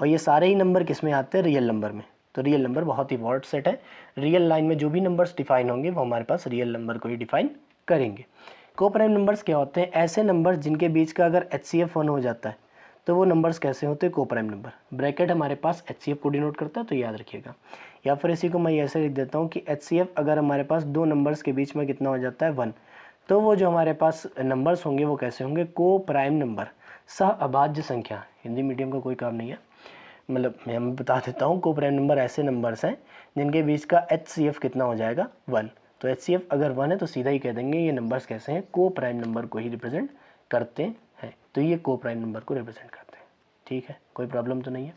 Speaker 1: और ये सारे ही नंबर किस में आते हैं, रियल नंबर में। तो रियल नंबर बहुत ही वर्ड सेट है, रियल लाइन में जो भी नंबर्स डिफाइन होंगे वो हमारे पास रियल नंबर को ही डिफाइन करेंगे। को प्राइम नंबर्स क्या होते हैं, ऐसे नंबर्स जिनके बीच का अगर HCF 1 हो जाता है तो वो नंबर्स कैसे होते हैं, को प्राइम नंबर। ब्रैकेट हमारे पास HCF को डिनोट करता है, तो याद रखिएगा। या फिर इसी को मैं ऐसे लिख देता हूँ कि HCF अगर हमारे पास दो नंबर्स के बीच में कितना हो जाता है, 1, तो वो जो हमारे पास नंबर्स होंगे वो कैसे होंगे, को प्राइम नंबर। सह अभाज्य संख्या, हिंदी मीडियम का कोई काम नहीं है, मतलब मैं बता देता हूँ। को प्राइम नंबर ऐसे नंबर्स हैं जिनके बीच का HCF कितना हो जाएगा, 1। तो HCF अगर 1 है तो सीधा ही कह देंगे ये नंबर्स कैसे हैं, को प्राइम नंबर को ही रिप्रेजेंट करते हैं। तो ये को प्राइम नंबर को रिप्रेजेंट करते हैं। ठीक है, कोई प्रॉब्लम तो नहीं है।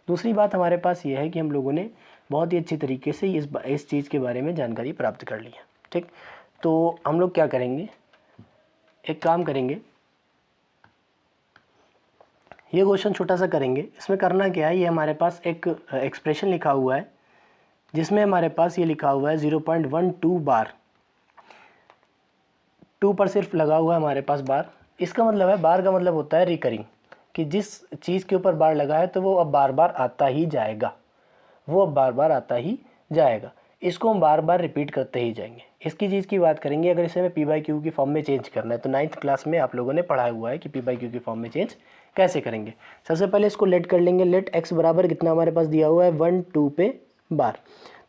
Speaker 1: दूसरी बात हमारे पास ये है कि हम लोगों ने बहुत ही अच्छी तरीके से इस चीज़ के बारे में जानकारी प्राप्त कर ली है। ठीक, तो हम लोग क्या करेंगे, एक काम करेंगे, ये क्वेश्चन छोटा सा करेंगे। इसमें करना क्या है, ये हमारे पास एक एक्सप्रेशन लिखा हुआ है जिसमें हमारे पास ये लिखा हुआ है 0.12 बार, 2 पर सिर्फ लगा हुआ है हमारे पास बार। इसका मतलब है, बार का मतलब होता है रिकरिंग, कि जिस चीज़ के ऊपर बार लगा है तो वो अब बार बार आता ही जाएगा, वो अब बार बार आता ही जाएगा। इसको हम बार बार रिपीट करते ही जाएंगे। इसकी चीज़ की बात करेंगे, अगर इसे हमें पी बाई क्यू की फॉर्म में चेंज करना है तो 9th क्लास में आप लोगों ने पढ़ाया हुआ है कि पी बाई क्यू की फॉर्म में चेंज कैसे करेंगे। सबसे पहले इसको लेट कर लेंगे। लेट एक्स बराबर कितना हमारे पास दिया हुआ है, 1, 2 पे बार,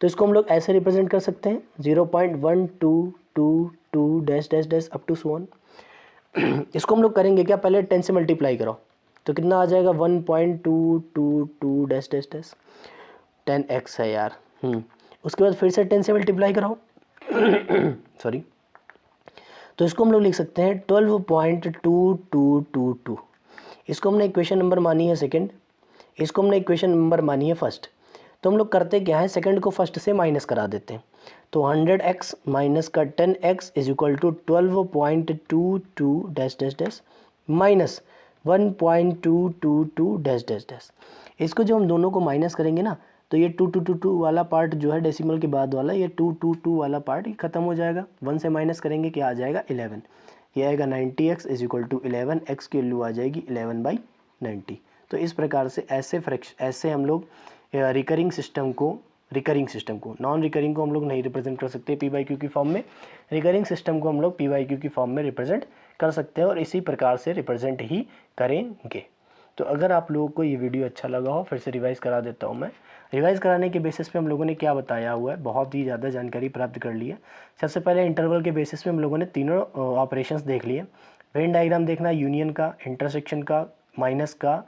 Speaker 1: तो इसको हम लोग ऐसे रिप्रेजेंट कर सकते हैं 0.1222 dash dash dash up to so on. इसको हम लोग करेंगे क्या, पहले 10 से मल्टीप्लाई करो तो कितना आ जाएगा, 1.222 डैश डैश डैश 10x है यार। उसके बाद फिर से 10 से मल्टीप्लाई कराओ सॉरी, तो इसको हम लोग लिख सकते हैं 12.2222। इसको हमने इक्वेशन नंबर मानी है सेकंड, इसको हमने इक्वेशन नंबर मानी है फर्स्ट। तो हम लोग करते क्या है, सेकंड को फर्स्ट से माइनस करा देते हैं। तो 100x माइनस का 10x is equal to 12.22 dash dash dash minus 1.222 dash dash dash. इसको जब हम दोनों को माइनस करेंगे ना तो ये 2222 वाला पार्ट जो है डेसिमल के बाद वाला, ये 222 वाला पार्ट ये खत्म हो जाएगा। 1 से माइनस करेंगे क्या आ जाएगा, 11। ये आएगा 90x is equal to 11, x की वैल्यू आ जाएगी 11/90। तो इस प्रकार से ऐसे हम लोग रिकरिंग सिस्टम को नॉन रिकरिंग को हम लोग नहीं रिप्रेजेंट कर सकते पी बाई क्यू की फॉर्म में, रिकरिंग सिस्टम को हम लोग पी बाई क्यू की फॉर्म में रिप्रेजेंट कर सकते हैं और इसी प्रकार से रिप्रेजेंट ही करेंगे। तो अगर आप लोगों को ये वीडियो अच्छा लगा हो, फिर से रिवाइज़ करा देता हूँ मैं। रिवाइज़ कराने के बेसिस पे हम लोगों ने क्या बताया हुआ है, बहुत ही ज़्यादा जानकारी प्राप्त कर ली है। सबसे पहले इंटरवल के बेसिस पे हम लोगों ने तीनों ऑपरेशंस देख लिए। वेन डायग्राम देखना, यूनियन का, इंटरसेक्शन का, माइनस का,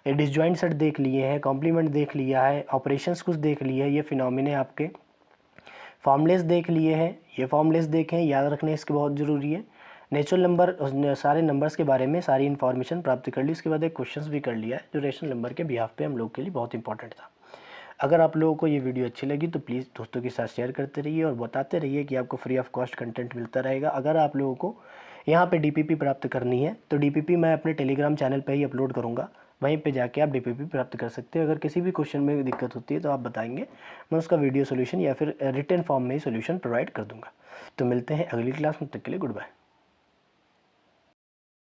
Speaker 1: डिसजॉइंट सेट देख लिए हैं, कॉम्प्लीमेंट देख लिया है, ऑपरेशंस कुछ देख लिए है, ये फिनोमिने आपके फॉर्मलेस देख लिए हैं, ये फॉर्मलेस देखें, याद रखने इसके बहुत ज़रूरी है। नेचुरल नंबर, सारे नंबर्स के बारे में सारी इन्फॉर्मेशन प्राप्त कर ली। उसके बाद एक क्वेश्चंस भी कर लिया है जो रेशनल नंबर के बिहाफ पे हम लोग के लिए बहुत इंपॉर्टेंट था। अगर आप लोगों को ये वीडियो अच्छी लगी तो प्लीज़ दोस्तों के साथ शेयर करते रहिए और बताते रहिए कि आपको फ्री ऑफ कॉस्ट कंटेंट मिलता रहेगा। अगर आप लोगों को यहाँ पे डीपीपी प्राप्त करनी है तो डीपीपी मैं अपने टेलीग्राम चैनल पे ही अपलोड करूँगा, वहीं पे जाके आप डीपीपी प्राप्त कर सकते हैं। अगर किसी भी क्वेश्चन में दिक्कत होती है तो आप बताएंगे, मैं उसका वीडियो सोल्यूशन या फिर रिटन फॉर्म में ही सोल्यूशन प्रोवाइड कर दूँगा। तो मिलते हैं अगली क्लास में, तब तक के लिए गुड बाय।